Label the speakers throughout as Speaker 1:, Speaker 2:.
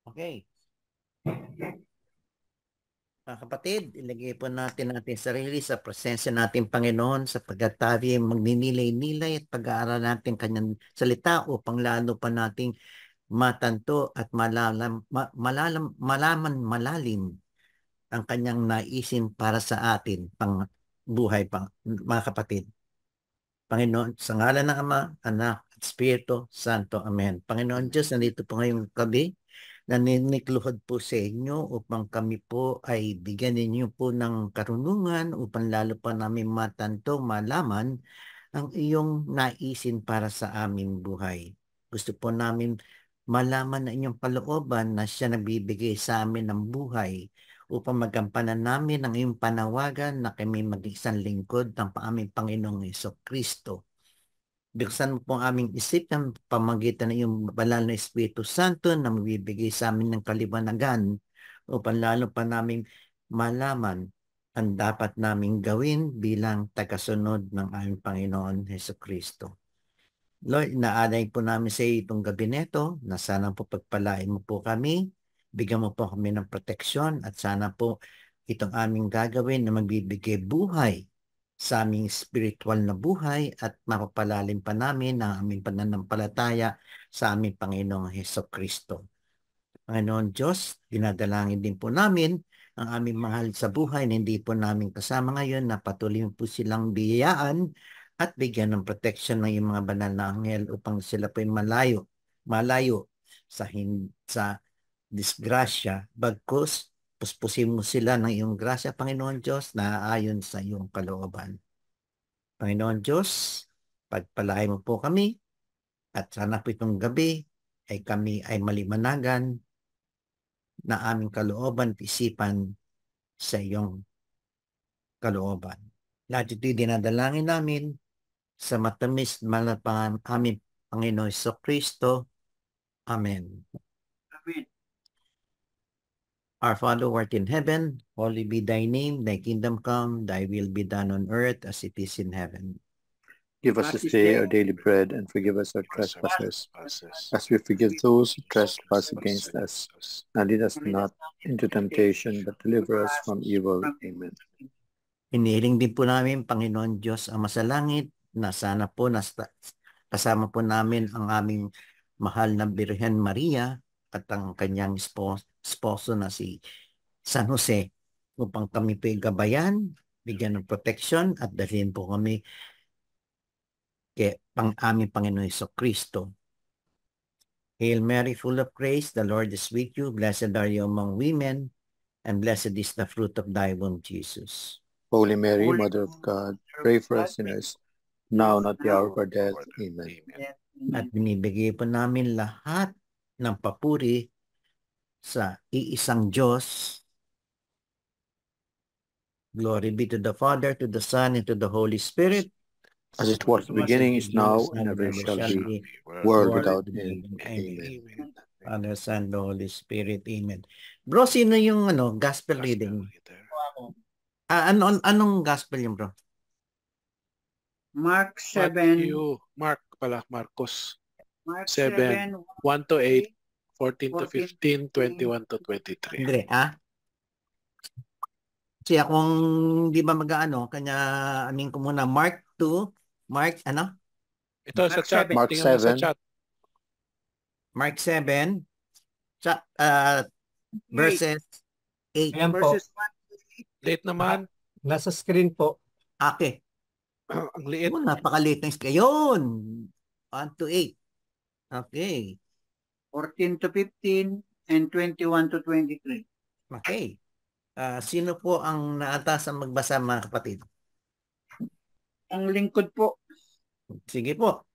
Speaker 1: Okay. Mga kapatid, ilagay po natin sarili sa presensya natin Panginoon sapagkat tayo magninilay-nilay at pag-aaral natin kanyang salita upang lalo pa nating matanto at malaman malalim ang kanyang naisin para sa atin pang buhay mga kapatid. Panginoon, sa ngalan ng Ama, Anak, at Espiritu Santo. Amen. Panginoon Diyos, nandito po ngayong gabi. Naninikluhod po sa inyo upang kami po ay bigyan ninyo po ng karunungan upang lalo pa namin matanto, malaman ang iyong naisin para sa aming buhay. Gusto po namin malaman na inyong kalooban na siya nagbibigay sa amin ng buhay upang magampanan namin ang iyong panawagan na kami mag-isang lingkod ng aming Panginoong Hesukristo. Buksan mo po ang aming isipan pamagitan ng iyong banal na Espiritu Santo na magbibigay sa amin ng kaliwanagan upang lalo pa naming malaman ang dapat naming gawin bilang tagasunod ng aming Panginoon Hesukristo. Lord, inaalay po namin sa iyo itong gabineto na sana po pagpalain mo po kami, bigyan mo po kami ng proteksyon at sana po itong aming gagawin na magbibigay buhay sa aming spiritual na buhay at mapapalalim pa namin ang aming pananampalataya sa aming Panginoong Hesukristo. Panginoon Diyos, dinadalangin din po namin ang aming mahal sa buhay na hindi po namin kasama ngayon na patuloy po silang biyayaan at bigyan ng protection ng iyong mga banal na anghel upang sila po malayo sa disgrasya. Bagkus, puspusin mo sila ng iyong grasya, Panginoon Diyos, na ayon sa iyong kalooban. Panginoon Diyos, pagpalain mo po kami at sana po itong gabi ay kami ay malimanagan na aming kalooban at isipan sa iyong kalooban. Lahat ito'y dinadalangin namin sa matamis na aming Panginoon Hesukristo. Amen.
Speaker 2: Amen.
Speaker 1: Our Father who art in heaven, holy be thy name, thy kingdom come, thy will be done on earth as it is in heaven.
Speaker 3: Give us this day our daily bread, and forgive us our trespasses, as we forgive those who trespass against us. And lead us not into temptation, but deliver us from evil. Amen.
Speaker 1: Inihiling din po namin, Panginoon Diyos ang masalangit, na sana po kasama po namin ang aming mahal na Birhen Maria at ang kanyang esposo na si San Jose upang kami po gabayan, bigyan ng protection at dalhin po kami kay aming Panginoon Hesukristo. Hail Mary, full of grace, the Lord is with you. Blessed are you among women, and blessed is the fruit of thy womb, Jesus.
Speaker 3: Holy Mary, Mother of God, pray for us sinners, now and at the hour of our death. Amen.
Speaker 1: At binibigay po namin lahat ng papuri sa iisang Diyos. Glory be to the Father, to the Son, and to the Holy Spirit.
Speaker 3: As it was in the beginning, is now, and ever shall be, world without end. Amen.
Speaker 1: Father, Son, the Holy Spirit. Amen. Bro, sino yung gospel reading? Anong gospel yung bro?
Speaker 2: Mark 7.
Speaker 4: Marcos.
Speaker 2: Mark
Speaker 4: 7, 1 to 8, 14 to 15, 21 to 23.
Speaker 1: Andre, Kasi akong di ba kanya amin ko muna Mark 2, Mark ano?
Speaker 4: Ito sa chat,
Speaker 3: Mark 7.
Speaker 1: Mark 7 verses 8.
Speaker 5: Ayan po.
Speaker 4: Late naman.
Speaker 5: Nasa screen po.
Speaker 1: Okay.
Speaker 4: Ang liit.
Speaker 1: Napaka-late ng screen. Yun. 1 to 8. Okay.
Speaker 2: 14 to 15 and 21 to 23.
Speaker 1: Okay. Sino po ang naatasan magbasa, mga kapatid?
Speaker 2: Ang lingkod po.
Speaker 1: Sige po.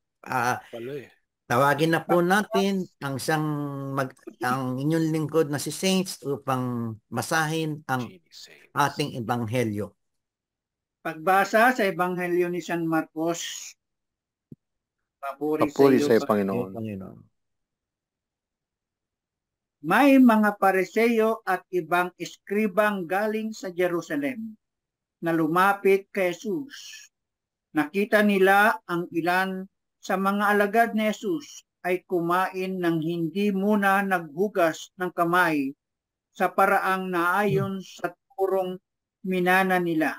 Speaker 1: Tawagin na po natin ang ang inyong lingkod na si Saints upang basahin ang ating ebanghelyo.
Speaker 2: Pagbasa sa ebanghelyo ni San Marcos.
Speaker 3: Papuri sa iyo, Panginoon.
Speaker 2: May mga Pariseo at ibang eskribang galing sa Jerusalem na lumapit kay Jesus. Nakita nila ang ilan sa mga alagad ni Jesus ay kumain ng hindi muna naghugas ng kamay sa paraang naayon sa turong minana nila.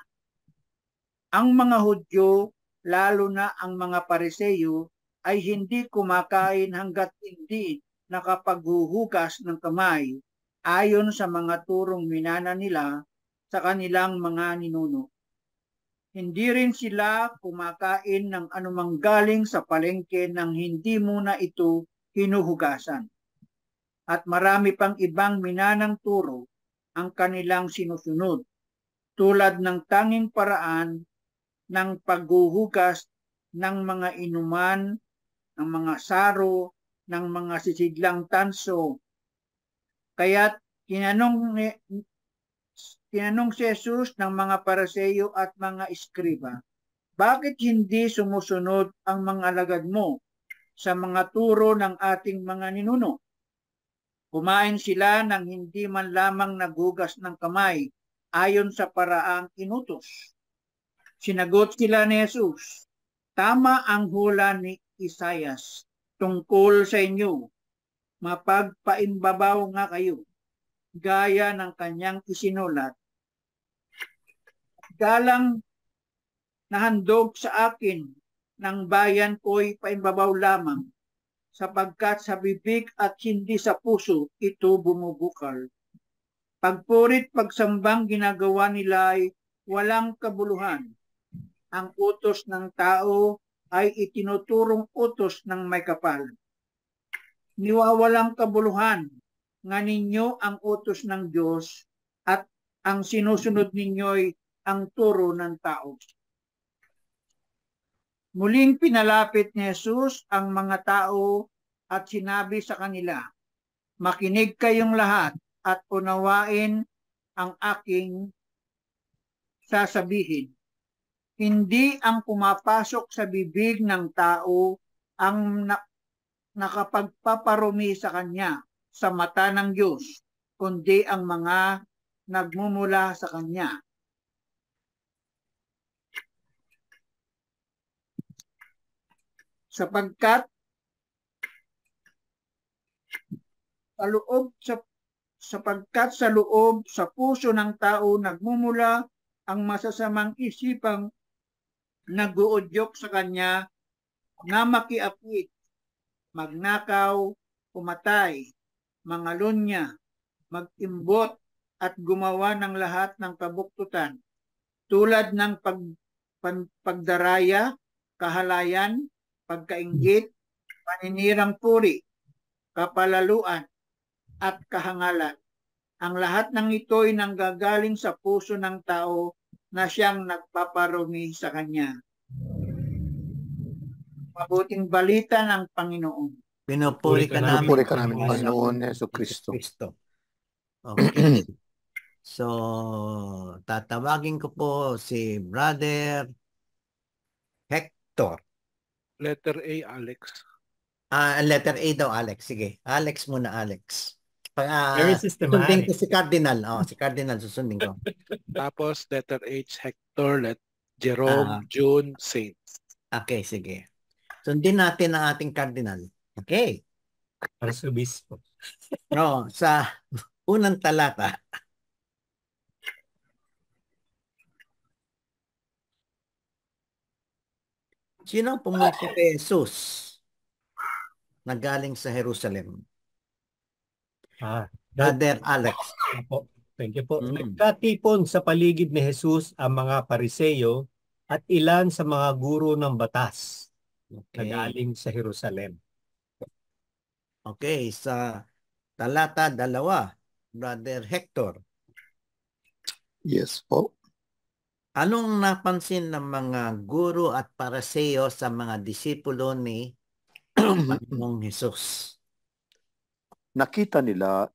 Speaker 2: Ang mga Hudyo, lalo na ang mga Pariseyo, ay hindi kumakain hanggat hindi nakapaghuhugas ng kamay ayon sa mga turong minana nila sa kanilang mga ninuno. Hindi rin sila kumakain ng anumang galing sa palengke nang hindi muna ito hinuhugasan. At marami pang ibang minanang turo ang kanilang sinusunod, tulad ng tanging paraan ng paghuhugas ng mga inuman, ng mga saro, ng mga sisidlang tanso. Kaya't tinanong si Jesus ng mga Pariseyo at mga Eskriba, bakit hindi sumusunod ang mga alagad mo sa mga turo ng ating mga ninuno? Kumain sila ng hindi man lamang naghugas ng kamay ayon sa paraang inutos. Sinagot sila ni Jesus, tama ang hula ni Isayas tungkol sa inyo, mapagpaimbabaw nga kayo, gaya ng kanyang isinulat. Galang nahandog sa akin ng bayan ko'y paimbabaw lamang, sapagkat sa bibig at hindi sa puso ito bumubukal. Pagpurit pagsambang ginagawa nila ay walang kabuluhan. Ang utos ng tao ay itinuturong utos ng may kapal. Niwawalang kabuluhan nga ninyo ang utos ng Diyos at ang sinusunod ninyo'y ang turo ng tao. Muling pinalapit ni Jesus ang mga tao at sinabi sa kanila, makinig kayong lahat at unawain ang aking sasabihin. Hindi ang pumapasok sa bibig ng tao ang nakapagpaparumi sa kanya sa mata ng Diyos, kundi ang mga nagmumula sa kanya. Sapagkat sa loob sa puso ng tao nagmumula ang masasamang isipang nag-uudyok sa kanya na makiapit, magnakaw, pumatay, mangalunya, mag-imbot at gumawa ng lahat ng kabuktutan, tulad ng pagdaraya, kahalayan, pagkainggit, paninirang puri, kapalaluan, at kahangalan. Ang lahat ng ito ay nanggagaling sa puso ng tao na siyang nagpaparumi sa kanya. Mabuting balita ng Panginoon.
Speaker 1: Pinupuri ka namin,
Speaker 3: Panginoon Yesu Kristo.
Speaker 1: Okay. So, tatawagin ko po si Brother Hector.
Speaker 4: Letter A, Alex.
Speaker 1: Letter A daw, Alex. Sige. Alex muna, Alex.
Speaker 5: Very systematic.
Speaker 1: Susundin ko si Cardinal. Si Cardinal susundin ko.
Speaker 4: Tapos letter H, Hector, Jerome, June, Saint.
Speaker 1: Okay, sige. Sundin natin ang ating Cardinal. Okay.
Speaker 5: Arsobispo.
Speaker 1: No, sa unang talata. Sino ang pumunta kay Jesus na galing sa Jerusalem? Brother Alex.
Speaker 5: Thank you po. Nagkatipon sa paligid ni Jesus ang mga Pariseyo at ilan sa mga guro ng batas na galing sa Jerusalem.
Speaker 1: Okay, sa talata 2, Brother Hector.
Speaker 3: Yes po.
Speaker 1: Anong napansin ng mga guro at Pariseyo sa mga disipulo ni Panginoong Jesus?
Speaker 3: Nakita nila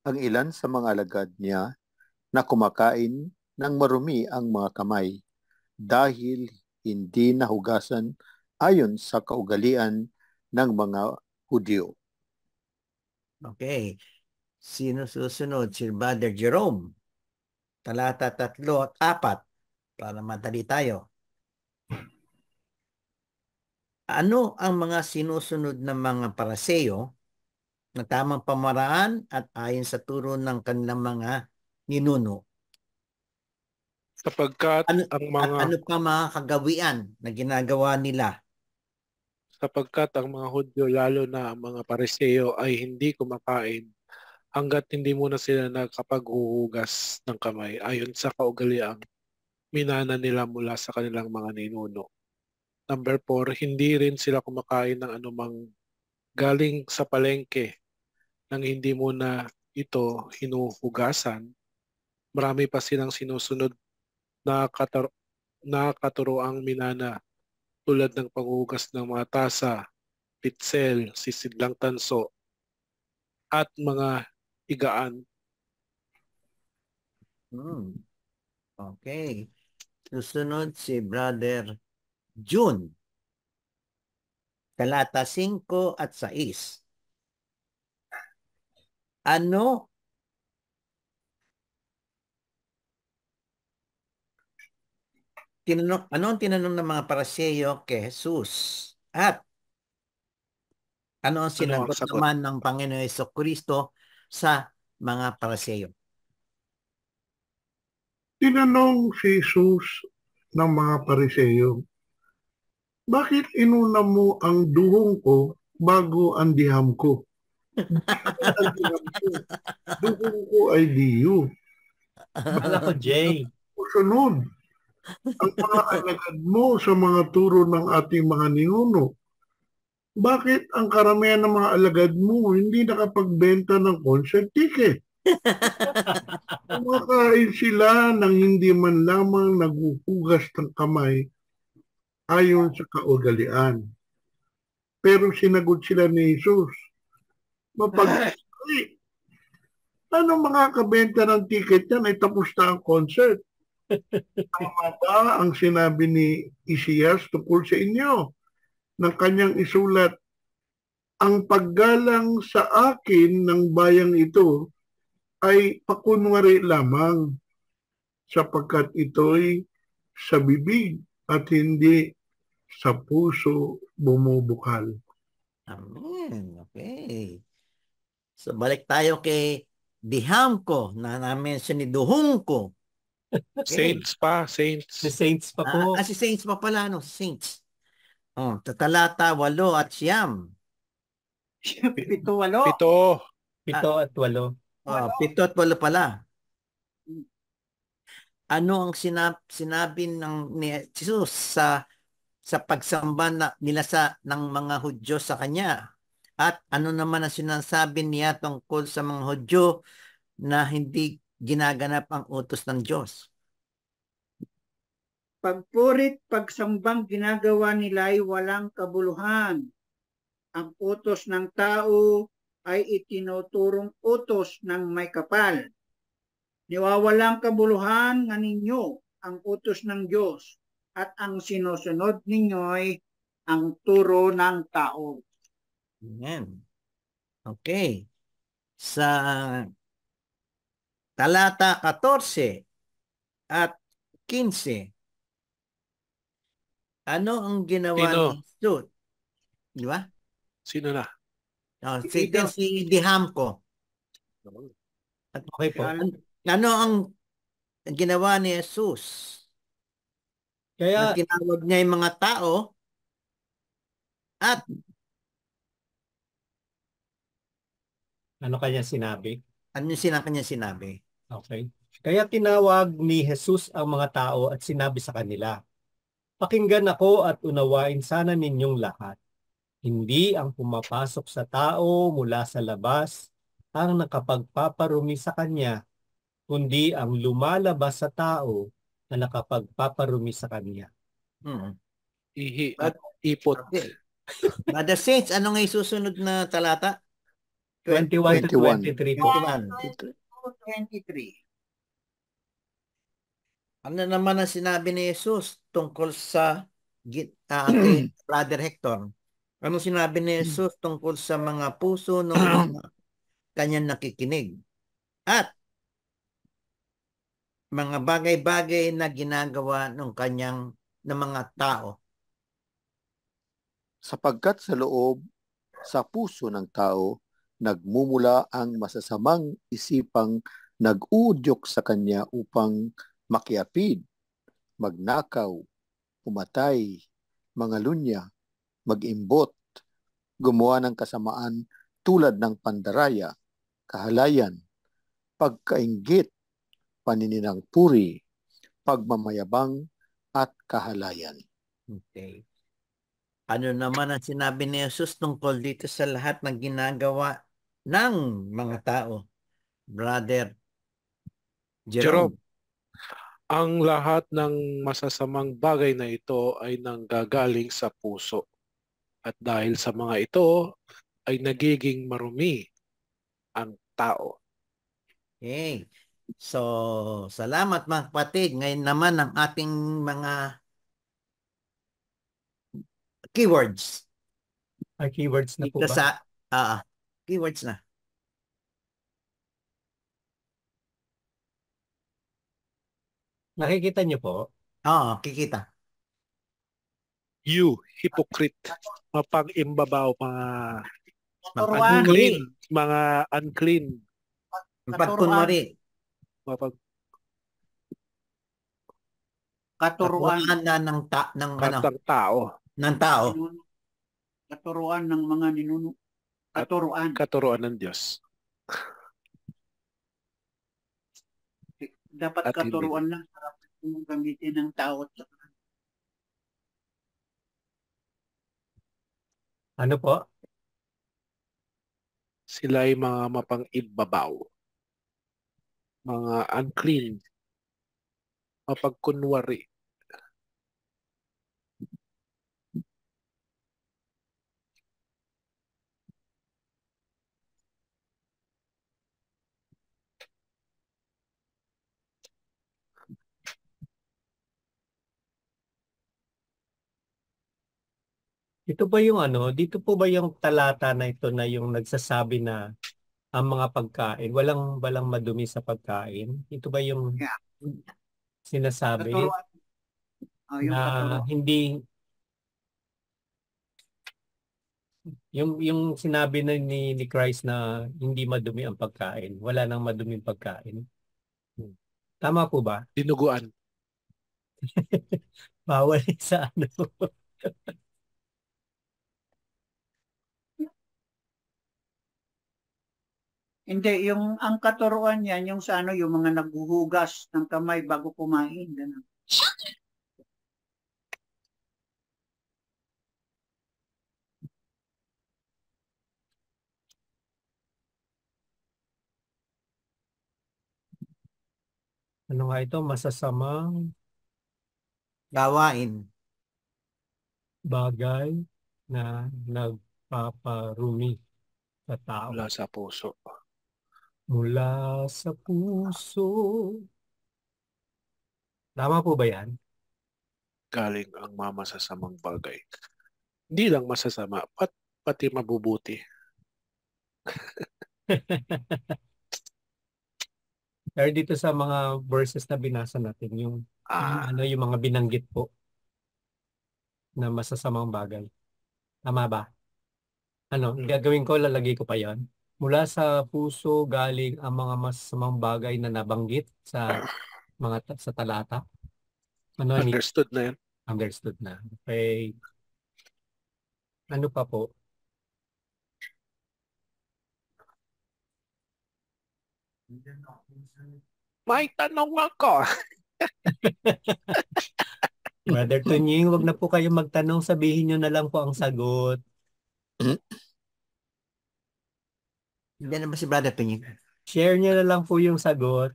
Speaker 3: ang ilan sa mga alagad niya na kumakain ng marumi ang mga kamay dahil hindi nahugasan ayon sa kaugalian ng mga Hudyo.
Speaker 1: Okay. Sino susunod? Si Brother Jerome. Talata 3 at 4 para madali tayo. Ano ang mga sinusunod ng mga Pariseo na tamang pamaraan at ayon sa turo ng kanilang mga ninuno?
Speaker 4: Sapagkat
Speaker 1: Ano,
Speaker 4: ang
Speaker 1: at
Speaker 4: mga
Speaker 1: ano pa mga kagawian na ginagawa nila?
Speaker 4: sapagkat ang mga Hudyo, lalo na ang mga Pariseo, ay hindi kumakain hanggat hindi muna sila nakapaghuhugas ng kamay ayon sa kaugaliang minana nila mula sa kanilang mga ninuno. Number 4, hindi rin sila kumakain ng anumang galing sa palengke nang hindi muna ito hinuhugasan. Marami pa silang sinusunod na, na katuroang minana tulad ng panghugas ng mga tasa, pitsel, sisidlang tanso, at mga higaan.
Speaker 1: Okay. Susunod si Brother June. Talata 5 at 6. Ano ang tinanong ng mga Pariseo kay Jesus? At ano ang
Speaker 4: Ano ang
Speaker 1: sinagot
Speaker 4: sagot?
Speaker 1: naman ng Panginoon Jesucristo sa mga Pariseo?
Speaker 6: Tinanong si Jesus ng mga Pariseo, bakit inuna mo ang duhong ko bago ang diham ko? Ang diham ko, duhong ko ay diyo.
Speaker 5: Kala ko, Jay.
Speaker 6: Sunod, ang mga alagad mo sa mga turo ng ating mga ninuno. Bakit ang karamihan ng mga alagad mo hindi nakapagbenta ng concert ticket? Kumakain sila nang hindi man lamang naghuhugas ng kamay ayon sa kaugalian. Pero sinagot sila ni Jesus, mapag-ay, ano makakabenta ng ticket yan ay tapos na ang concert. Tama ba ang sinabi ni Isias tungkol sa inyo ng kanyang isulat, ang paggalang sa akin ng bayang ito ay pakunwari lamang sapagkat ito'y sa bibig at hindi sa puso bumubukal.
Speaker 1: Amen. Okay. So balik tayo kay diham ko na na-mention ni duhong ko. Okay.
Speaker 4: Saints pa,
Speaker 5: The
Speaker 4: saints.
Speaker 5: saints pa po.
Speaker 1: Si Saints pa pala, no? Saints. Talata 8 at 9.
Speaker 2: 7-8.
Speaker 4: 7.
Speaker 5: 7 at 8.
Speaker 1: 7 at 8 pala. Ano ang sinabi ni Jesus sa pagsamba nila ng mga Hudyo sa kanya? At ano naman ang sinasabi niya tungkol sa mga Hudyo na hindi ginaganap ang utos ng Diyos?
Speaker 2: Pagpurit, pagsambang ginagawa nila ay walang kabuluhan. Ang utos ng tao ay itinuturong utos ng may kapal. Niwawalang kabuluhan nga ninyo ang utos ng Diyos at ang sinusunod ninyo ay ang turo ng tao.
Speaker 1: Amen. Okay. Sa talata 14 at 15, ano ang ginawa
Speaker 4: Sino?
Speaker 1: ni Jesus? Di ba?
Speaker 4: Sino na?
Speaker 1: Si Dihamco.
Speaker 5: Okay po.
Speaker 1: Ano ang ginawa ni Jesus?
Speaker 5: Kaya,
Speaker 1: Na tinawag niya yung mga tao at
Speaker 5: ano kanya sinabi?
Speaker 1: ano yung kanya sinabi?
Speaker 5: Okay. Kaya tinawag ni Jesus ang mga tao at sinabi sa kanila, pakinggan ako at unawain sana ninyong lahat. Hindi ang pumapasok sa tao mula sa labas ang nakapagpaparumi sa kanya, kundi ang lumalabas sa tao na nakapagpaparumi sa kanya.
Speaker 4: Ihi at ipot.
Speaker 1: Okay. Brother Saints, ano nga susunod na talata?
Speaker 5: 21 to 23 po.
Speaker 2: 23.
Speaker 1: Ano naman ang sinabi ni Jesus tungkol sa ating Brother Hector? Ano sinabi ni Jesus tungkol sa mga puso ng mga kanyang nakikinig? At mga bagay-bagay na ginagawa ng mga tao.
Speaker 3: Sapagkat sa loob, sa puso ng tao, nagmumula ang masasamang isipang nag-uudyok sa kanya upang makiapid, magnakaw, pumatay, mangalunya, mag-imbot, gumawa ng kasamaan tulad ng pandaraya, kahalayan, pagkainggit, panininang puri, pagmamayabang, at kahalayan.
Speaker 1: Okay. Ano naman ang sinabi ni Jesus tungkol dito sa lahat ng ginagawa ng mga tao? Brother Jerome.
Speaker 4: Ang lahat ng masasamang bagay na ito ay nanggagaling sa puso. At dahil sa mga ito ay nagiging marumi ang tao.
Speaker 1: Okay. So, salamat mga kapatid. Ngayon naman ang ating mga keywords.
Speaker 5: Ay, keywords na po
Speaker 1: Dito
Speaker 5: ba?
Speaker 1: sa keywords na.
Speaker 5: Nakikita niyo po?
Speaker 1: Oo, kikita.
Speaker 4: You, hypocrite, mapag-imbabaw, mga
Speaker 2: Katuruan.
Speaker 4: unclean, mga unclean,
Speaker 1: Pagkunwari.
Speaker 4: mapag
Speaker 2: Katuruan.
Speaker 1: Katuruan na ng
Speaker 4: katang tao,
Speaker 1: ng tao.
Speaker 2: Katuruan ng mga ninuno. Katuruan.
Speaker 4: katuruan ng Diyos.
Speaker 2: Dapat
Speaker 4: At
Speaker 2: katuruan lang. Sarap yung gamitin ng tao.
Speaker 5: Ano po?
Speaker 4: Sila ay mga mapang-imbabaw, mga unclean, mapagkunwari.
Speaker 5: Ito ba yung ano? Dito po ba yung talata na ito na yung nagsasabi na ang mga pagkain, walang madumi sa pagkain? Ito ba yung
Speaker 2: Yeah.
Speaker 5: sinasabi
Speaker 2: Katuruan. Yung
Speaker 5: na
Speaker 2: katuruan.
Speaker 5: hindi yung sinabi na ni Christ na hindi madumi ang pagkain, wala nang maduming pagkain. Tama po ba?
Speaker 4: Dinuguan.
Speaker 5: Bawal sa ano.
Speaker 2: Hindi, yung ang katuruan yan, yung sa ano, yung mga naghuhugas ng kamay bago kumain. Ganun.
Speaker 5: Ano nga ito? Masasamang
Speaker 1: Gawain.
Speaker 5: bagay na nagpaparumi sa tao.
Speaker 4: Mula sa puso.
Speaker 5: Mula sa puso. Tama po ba yan?
Speaker 4: Galing ang mga masasamang bagay. Hindi lang masasama, pati mabubuti.
Speaker 5: Pero dito sa mga verses na binasa natin, yung yung mga binanggit po na masasamang bagay. Tama ba? Ano, gagawin ko, lalagay ko pa yan. Mula sa puso galing ang mga masasamang bagay na nabanggit sa sa talata. Ano ni?
Speaker 4: Understood na yan.
Speaker 5: Understood na. Okay. Ano pa po?
Speaker 4: May tanong ako.
Speaker 5: Brother Tunying, wag na po kayo magtanong, sabihin nyo na lang po ang sagot.
Speaker 1: Hindi naman si Brother Tunying.
Speaker 5: Share nyo na lang po yung sagot.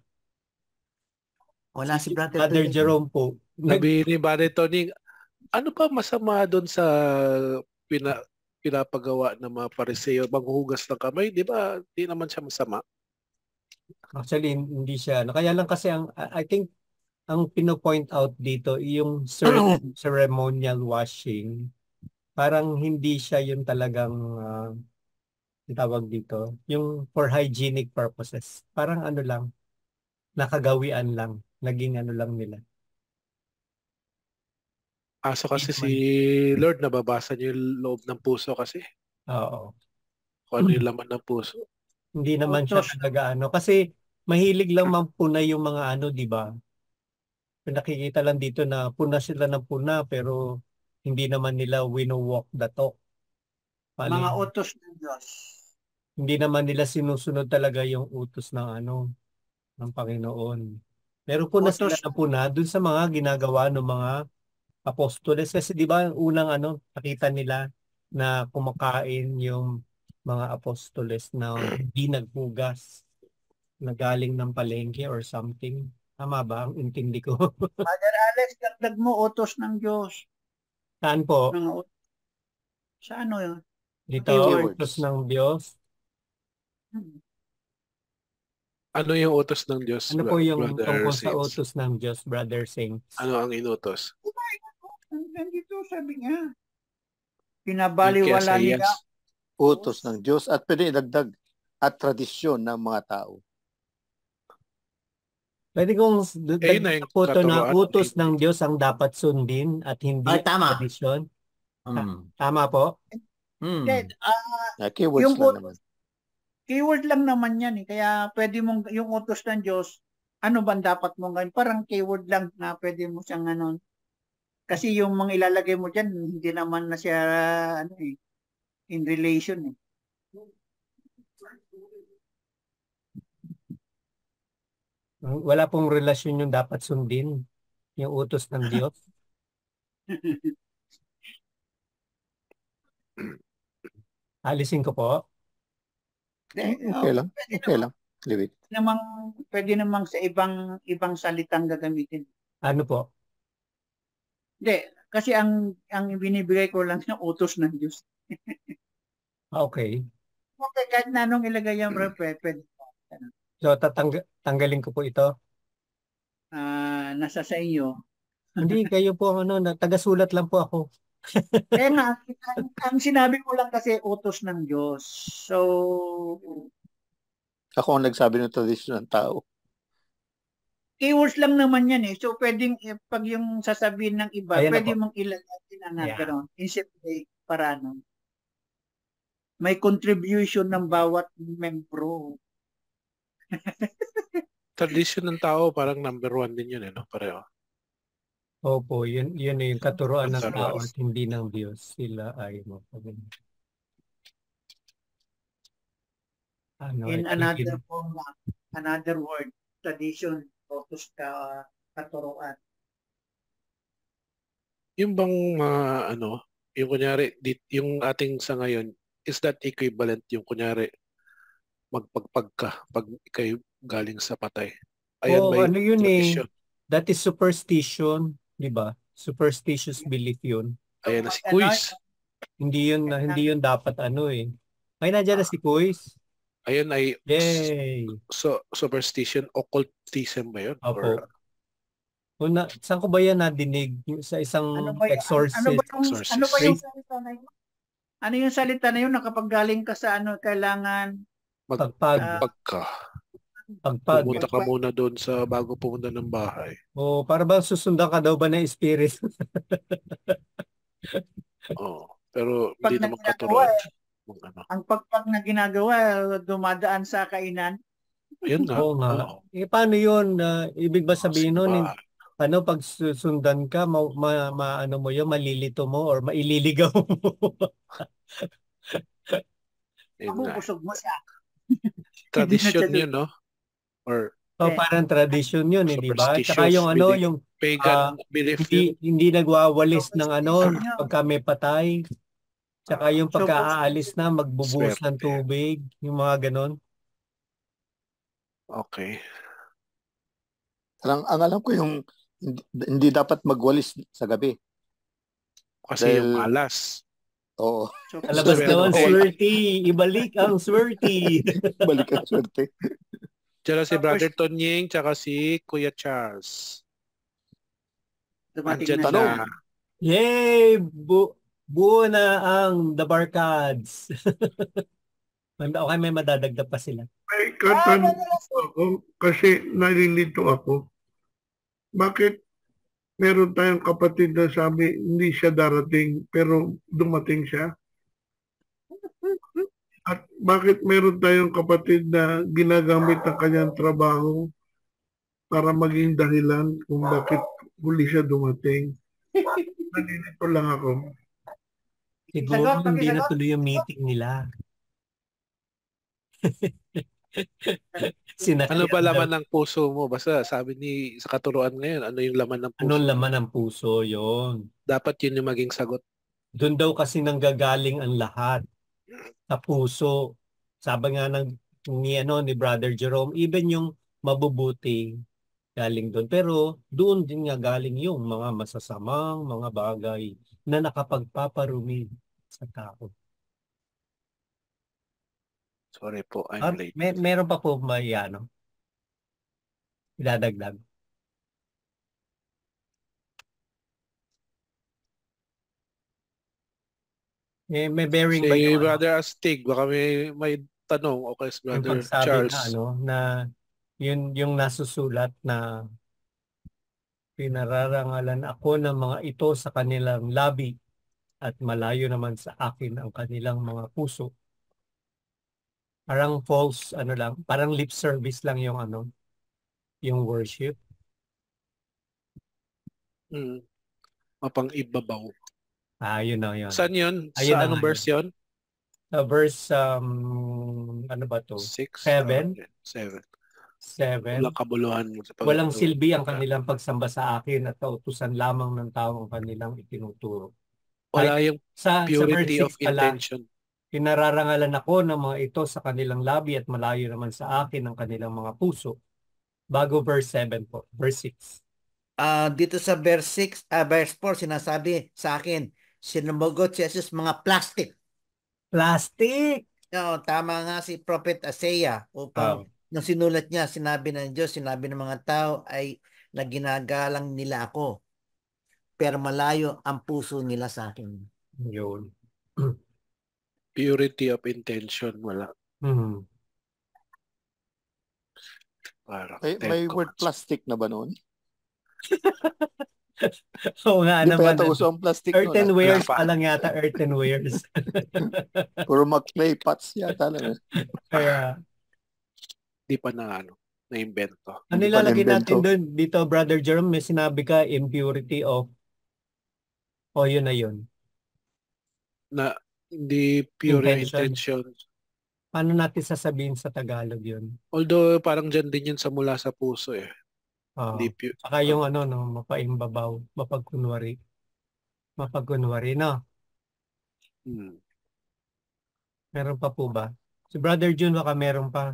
Speaker 1: Wala si Brother
Speaker 5: Brother
Speaker 1: Tunying.
Speaker 5: Jerome po.
Speaker 4: Sabi ni Brother Tony, ano ba masama doon sa pinapagawa ng mga pariseo, maghuhugas ng kamay? Di ba? Di naman siya masama.
Speaker 5: Actually, hindi siya. Kaya lang kasi I think ang pino-point out dito yung ceremonial washing, parang hindi siya yung talagang tawag dito, yung for hygienic purposes. Parang ano lang, nakagawian lang, naging ano lang nila.
Speaker 4: So kasi
Speaker 5: Hindi
Speaker 4: si Lord nababasa niyo yung loob ng puso kasi.
Speaker 5: Oo.
Speaker 4: Kung ano yung laman ng puso.
Speaker 5: Hindi naman siya
Speaker 2: Utos.
Speaker 5: talaga ano. Kasi mahilig lang mampuna yung mga ano, di ba? Nakikita lang dito na puna sila ng puna pero hindi naman nila wino-walk the talk.
Speaker 2: Mga
Speaker 5: Paling,
Speaker 2: utos ng Diyos.
Speaker 5: hindi naman nila sinusunod talaga yung utos ng ano, ng Panginoon. Pero puna sila
Speaker 2: Utos.
Speaker 5: ng puna dun sa mga ginagawa ng mga apostoles. Kasi di ba unang ano, nakita nila na kumakain yung mga apostoles na hindi naghugas na galing ng palengke or something. Tama ba ang intindi ko?
Speaker 2: Father Alex, dagdag mo utos ng Diyos.
Speaker 5: Saan po?
Speaker 2: Mga sa ano yun?
Speaker 5: Dito,
Speaker 2: Keyword.
Speaker 5: utos ng Diyos.
Speaker 4: Ano yung utos ng Diyos,
Speaker 5: Ano po yung
Speaker 4: Brother
Speaker 5: tungkol sa
Speaker 4: Saints?
Speaker 5: utos ng Diyos, Brother Saints?
Speaker 4: Ano ang inutos?
Speaker 2: Nandito sabi niya.
Speaker 4: Yung
Speaker 2: Pinabaliwala
Speaker 4: kay
Speaker 2: nila.
Speaker 4: Isaias.
Speaker 3: Utos ng Diyos at pwede idagdag at tradisyon ng mga tao.
Speaker 5: Pwede kong
Speaker 4: Yun na
Speaker 5: dagdag
Speaker 4: yung
Speaker 5: po ito na
Speaker 4: katuroan.
Speaker 5: utos ng Diyos ang dapat sundin at hindi
Speaker 1: Ay, tama.
Speaker 5: tradisyon.
Speaker 1: Mm.
Speaker 5: Tama po?
Speaker 2: Then,
Speaker 3: Keywords
Speaker 2: yung
Speaker 3: lang naman.
Speaker 2: keyword lang naman yan eh. Kaya pwede mong, yung utos ng Diyos, ano ba dapat mong gawin? Parang keyword lang na pwede mo siyang ano. Kasi yung mga ilalagay mo dyan, hindi naman na siya ano eh, in relation eh.
Speaker 5: Wala pong relasyon yung dapat sundin. Yung utos ng Diyos. Alisin ko po.
Speaker 3: Okay lang. Okay lang. Leave it.
Speaker 2: Pwede namang sa ibang salitang gagamitin.
Speaker 5: Ano po?
Speaker 2: Hindi, kasi ang binibigay ko lang ng utos ng Diyos.
Speaker 5: Okay.
Speaker 2: Okay, kahit na anong ilagay yung pwede.
Speaker 5: So, tanggalin ko po ito.
Speaker 2: Nasa sa inyo.
Speaker 5: Hindi, kayo po ang ano, taga-sulat lang po ako.
Speaker 2: Kaya nga, ang sinabi ko lang kasi utos ng Diyos. So,
Speaker 3: Ako ang nagsabi ng tradisyon ng tao.
Speaker 2: keywords lang naman yan eh. So, pwedeng, pag yung sasabihin ng iba,
Speaker 5: Ayan na
Speaker 2: pwede
Speaker 5: po.
Speaker 2: mong ilagay din ang isip para ano. May contribution ng bawat membro.
Speaker 4: Tradisyon ng tao, parang number 1 din yun, no? Pareho.
Speaker 5: Opo, yun yung katuruan ng
Speaker 4: Katuruan.
Speaker 5: tao at hindi ng Diyos. Sila ay
Speaker 2: In another word, tradition, focus katuruan.
Speaker 4: Yung bang yung kunyari, yung ating sa ngayon, is that equivalent yung kunyari, magpagpag ka pag ikay galing sa patay? Ayan ba yung
Speaker 5: ano yun
Speaker 4: tradition?
Speaker 5: That is superstition, di ba? Superstitious belief yun.
Speaker 4: Ayan na si Quiz.
Speaker 5: Hindi yun dapat Ay, nandiyan na si Quiz.
Speaker 4: Ayun ay
Speaker 5: Yay!
Speaker 4: superstition, occultism ba yun?
Speaker 5: Opo. Saan ko ba yan nadinig? Sa isang exorcist?
Speaker 2: Ano ba yung salita na yun? Ano yung salita na yun na kapag galing ka sa kailangan
Speaker 5: Pagpag.
Speaker 4: Pumunta ka muna doon bago pumunta ng bahay.
Speaker 5: Para bang susundan ka daw ba ng spirit?
Speaker 4: Pero hindi naman katuruan.
Speaker 2: Ang pagpag na ginagawa, dumadaan sa kainan.
Speaker 4: Ayun nga.
Speaker 5: Oo nga. Paano yun? Ibig ba sabihin nun, pag susundan ka, mo yun, malilito mo or maililigaw mo?
Speaker 2: Mabubusog mo siya.
Speaker 4: Tradition yun, no? Or
Speaker 5: parang tradition yun, di ba? Tsaka yung yung
Speaker 4: pagan belief
Speaker 5: hindi nagwawalis ng pagka may patay. Tsaka yung pagka-aalis na, magbubuhos ng tubig, yung mga ganon.
Speaker 4: Okay.
Speaker 3: Ang alam ko yung hindi dapat magwalis sa gabi.
Speaker 4: Kasi yung malas.
Speaker 3: Oo.
Speaker 5: Alabas naman, swerte. Ibalik ang swerte.
Speaker 3: Ibalik ang swerte.
Speaker 4: Tsaka si Brother Tonying, tsaka si Kuya Charles.
Speaker 2: Andyan na.
Speaker 5: Yay! Buo na ang The Barkads. Okay, may madadagdag pa sila.
Speaker 6: May katanong ako kasi nalilito ako. Bakit meron tayong kapatid na sabi, hindi siya darating, pero dumating siya. At bakit meron tayong kapatid na ginagamit ang kanyang trabaho para maging dahilan kung bakit huli siya dumating? Nalilito lang ako.
Speaker 5: Siguro
Speaker 2: Sagot,
Speaker 5: hindi
Speaker 2: pakisagot.
Speaker 5: natuloy yung meeting nila.
Speaker 4: Ano ba
Speaker 5: Sinakyan
Speaker 4: laman
Speaker 5: daw.
Speaker 4: ng puso mo? Basta sabi sa katuruan ngayon, ano yung laman ng puso?
Speaker 5: Anong laman ng puso yon?
Speaker 4: Dapat yun yung maging sagot.
Speaker 5: Doon daw kasi nanggagaling ang lahat sa puso. Sabi nga ni Brother Jerome, even yung mabubuti galing doon. Pero doon din nga galing yung mga masasamang mga bagay na nakapagpaparumi sa tao.
Speaker 4: Sorry po, I'm
Speaker 5: At
Speaker 4: late.
Speaker 5: meron pa po may idadagdag. May bearing ba
Speaker 4: Si
Speaker 5: yung
Speaker 4: Brother Astig, baka may tanong o kay si
Speaker 5: yung
Speaker 4: Brother
Speaker 5: pagsabi
Speaker 4: Charles.
Speaker 5: na yun yung nasusulat na pinararangalan ako ng mga ito sa kanilang labi at malayo naman sa akin ang kanilang mga puso. Parang false lang, parang lip service lang yung yung worship.
Speaker 4: Mapang ibabaw.
Speaker 5: Yun na yun.
Speaker 4: Saan yun?
Speaker 5: Ayun
Speaker 4: Sa
Speaker 5: na
Speaker 4: anong
Speaker 5: nga
Speaker 4: verse yun?
Speaker 5: Sa verse ano ba to?
Speaker 4: 6?
Speaker 5: 7.
Speaker 4: 7.
Speaker 5: 7.
Speaker 4: Walang kabuluhan mo sa
Speaker 5: Walang silbi ang kanilang pagsamba sa akin at kautusan lamang ng tao ang kanilang itinuturo.
Speaker 4: Wala yung
Speaker 5: Sa
Speaker 4: purity
Speaker 5: verse
Speaker 4: of
Speaker 5: 6 pala,
Speaker 4: intention.
Speaker 5: pinararangalan ako ng mga ito sa kanilang labi at malayo naman sa akin ang kanilang mga puso. Bago verse 7 po. Verse 6.
Speaker 1: Dito sa verse 6, verse 4, sinasabi sa akin, sinumagot si Jesus mga plastic.
Speaker 5: Plastic!
Speaker 1: No, tama nga si Prophet Isaiah upang nung sinulat niya, sinabi ng Diyos, sinabi ng mga tao ay na ginagalang nila ako. Pero malayo ang puso nila sa akin.
Speaker 5: Yun.
Speaker 4: Purity of intention, wala. Parang
Speaker 3: May word plastic na ba noon?
Speaker 5: Oo nga
Speaker 3: Hindi pa
Speaker 5: naman.
Speaker 3: yata uso ang plastic noon.
Speaker 5: Earthenwares pa lang yata, earthenwares.
Speaker 3: Puro mag-clay pots yata lang.
Speaker 5: Kaya,
Speaker 4: di pa na-invento.
Speaker 5: ano ilalagay natin doon? Dito, Brother Jerome, may sinabi ka, impurity of, yun na yun.
Speaker 4: Na hindi pure intention.
Speaker 5: Paano natin sasabihin sa Tagalog yun?
Speaker 4: Although parang dyan din yun sa mula sa puso eh.
Speaker 5: Saka yung mapaimbabaw, mapagkunwari. Mapagkunwari, no? Meron pa po ba? Si Brother June, baka meron pa.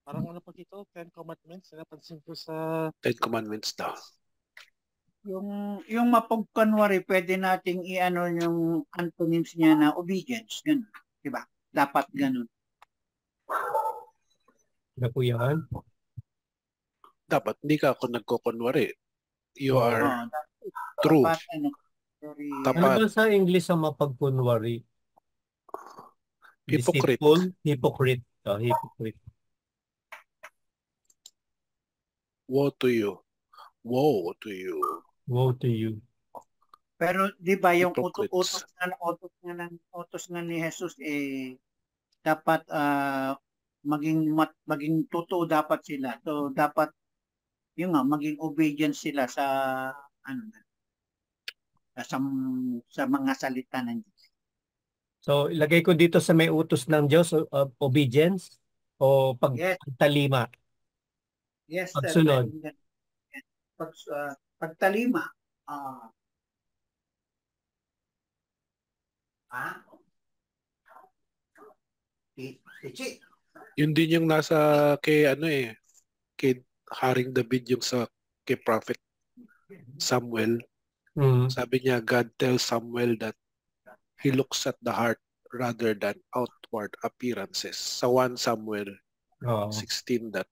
Speaker 7: Parang ano pa dito, 10 Commandments, napansin ko sa
Speaker 4: 10 Commandments daw.
Speaker 2: Yung mapagkunwari, pwede nating yung antonyms niya na obedience. Ganun. Diba? Dapat ganun.
Speaker 5: Ano po yan?
Speaker 4: Dapat, hindi ka ako nagkukunwari. You are true.
Speaker 5: Tapat. Ano ba sa English ang mapagkunwari?
Speaker 4: Hypocrite.
Speaker 5: Hypocrite. Hypocrite.
Speaker 4: Woe to you. Woe to you.
Speaker 5: Woe to you.
Speaker 2: Pero di ba yung utos nga ni Jesus dapat maging totoo dapat sila. So dapat maging obedient sila sa sa mga salita ng Diyos.
Speaker 5: So ilagay ko dito sa may utos ng Diyos obedience o pagtalima.
Speaker 2: Yes,
Speaker 5: pagsunod.
Speaker 2: Pagtalima.
Speaker 4: Yun din yung nasa kay kay Haring David yung kay Prophet Samuel. Sabi niya, God tells Samuel that he looks at the heart rather than outward appearances. Sa 1 Samuel 16:7.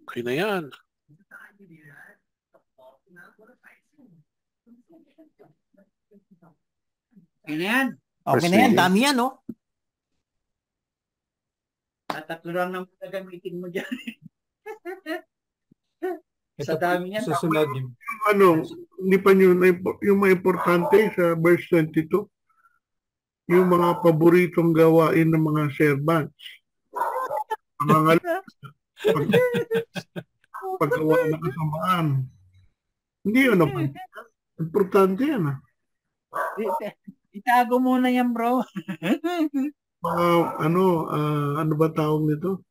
Speaker 4: Okay na yan.
Speaker 2: Okay na yan.
Speaker 1: Okay na yan, dami yan, no?
Speaker 2: Tatlo lang naman gagamitin mo dyan.
Speaker 5: Ito
Speaker 2: Sa dami niyan.
Speaker 5: susunod yung
Speaker 6: Ano, hindi pa nyo, yung mga importante sa verse 22, yung mga paboritong gawain ng mga servants. Mga paggawa ng kasamaan. Hindi yun naman. Importante yan.
Speaker 2: Itago muna yan, bro.
Speaker 6: Mga ano ba tawag nito?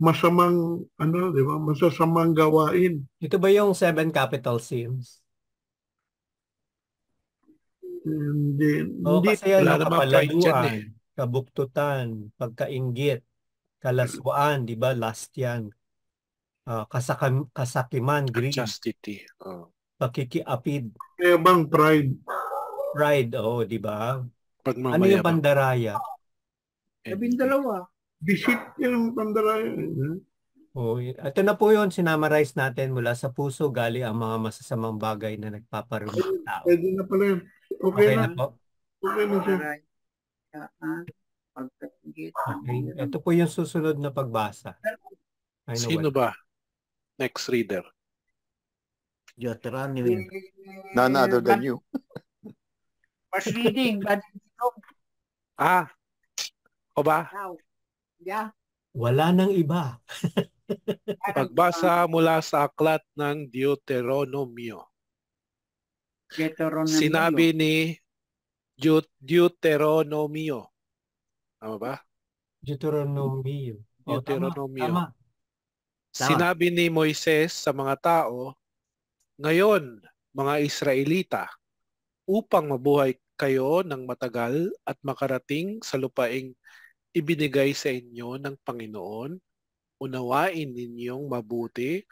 Speaker 6: Masamang, di ba? Masasamang gawain.
Speaker 5: ito ba yung 7 capital sins?
Speaker 6: Hindi.
Speaker 5: O
Speaker 6: Hindi.
Speaker 5: kasi yan,
Speaker 4: Wala namang pride dyan
Speaker 5: kapalaluan, kabuktutan, pagkainggit, kalaswaan, di ba? Last yan. Kasakiman, greed,
Speaker 4: chastity.
Speaker 5: pakikiapid,
Speaker 6: Kaya bang pride?
Speaker 5: pride, di ba? Ano yung
Speaker 4: Pagmamayabang.
Speaker 5: pandaraya?
Speaker 2: 12.
Speaker 6: Visit yung pandaraya.
Speaker 5: Ito na po yun, sinamarize natin mula sa puso galing ang mga masasamang bagay na nagpaparumi sa tao.
Speaker 6: Pwede na pala yan. Okay
Speaker 5: Okay
Speaker 6: na.
Speaker 5: na po?
Speaker 6: Okay na siya.
Speaker 2: Pagkainggit.
Speaker 5: Okay. Ito po yung susunod na pagbasa.
Speaker 4: Sino ba? Next reader.
Speaker 1: Deuteronomy.
Speaker 3: None other than you.
Speaker 2: First reading.
Speaker 4: O ba?
Speaker 2: Yeah.
Speaker 5: Wala nang iba.
Speaker 4: Pagbasa mula sa aklat ng Deuteronomio. Sinabi ni Deuteronomio. Tama ba?
Speaker 5: Deuteronomio.
Speaker 4: Deuteronomio.
Speaker 5: Tama.
Speaker 4: Sinabi ni Moises sa mga tao, ngayon, mga Israelita, upang mabuhay kayo ng matagal at makarating sa lupaing ibinigay sa inyo ng Panginoon, unawain ninyong mabuti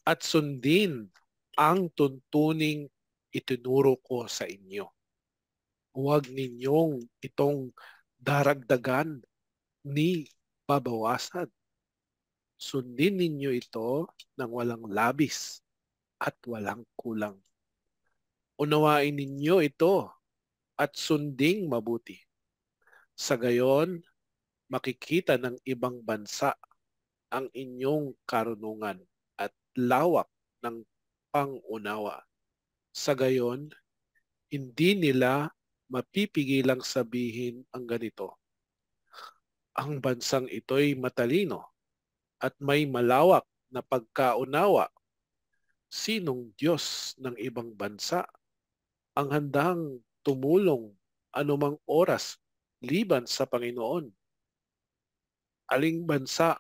Speaker 4: at sundin ang tuntuning itinuro ko sa inyo. Huwag ninyong itong daragdagan ni babawasan. Sundin ninyo ito ng walang labis at walang kulang. Unawain ninyo ito at sunding mabuti. Sa gayon, makikita ng ibang bansa ang inyong karunungan at lawak ng pangunawa. Sa gayon, hindi nila mapipigilang sabihin ang ganito. Ang bansang ito'y matalino at may malawak na pagkaunawa. Sinong Diyos ng ibang bansa ang handang tumulong anumang oras liban sa Panginoon? Aling bansa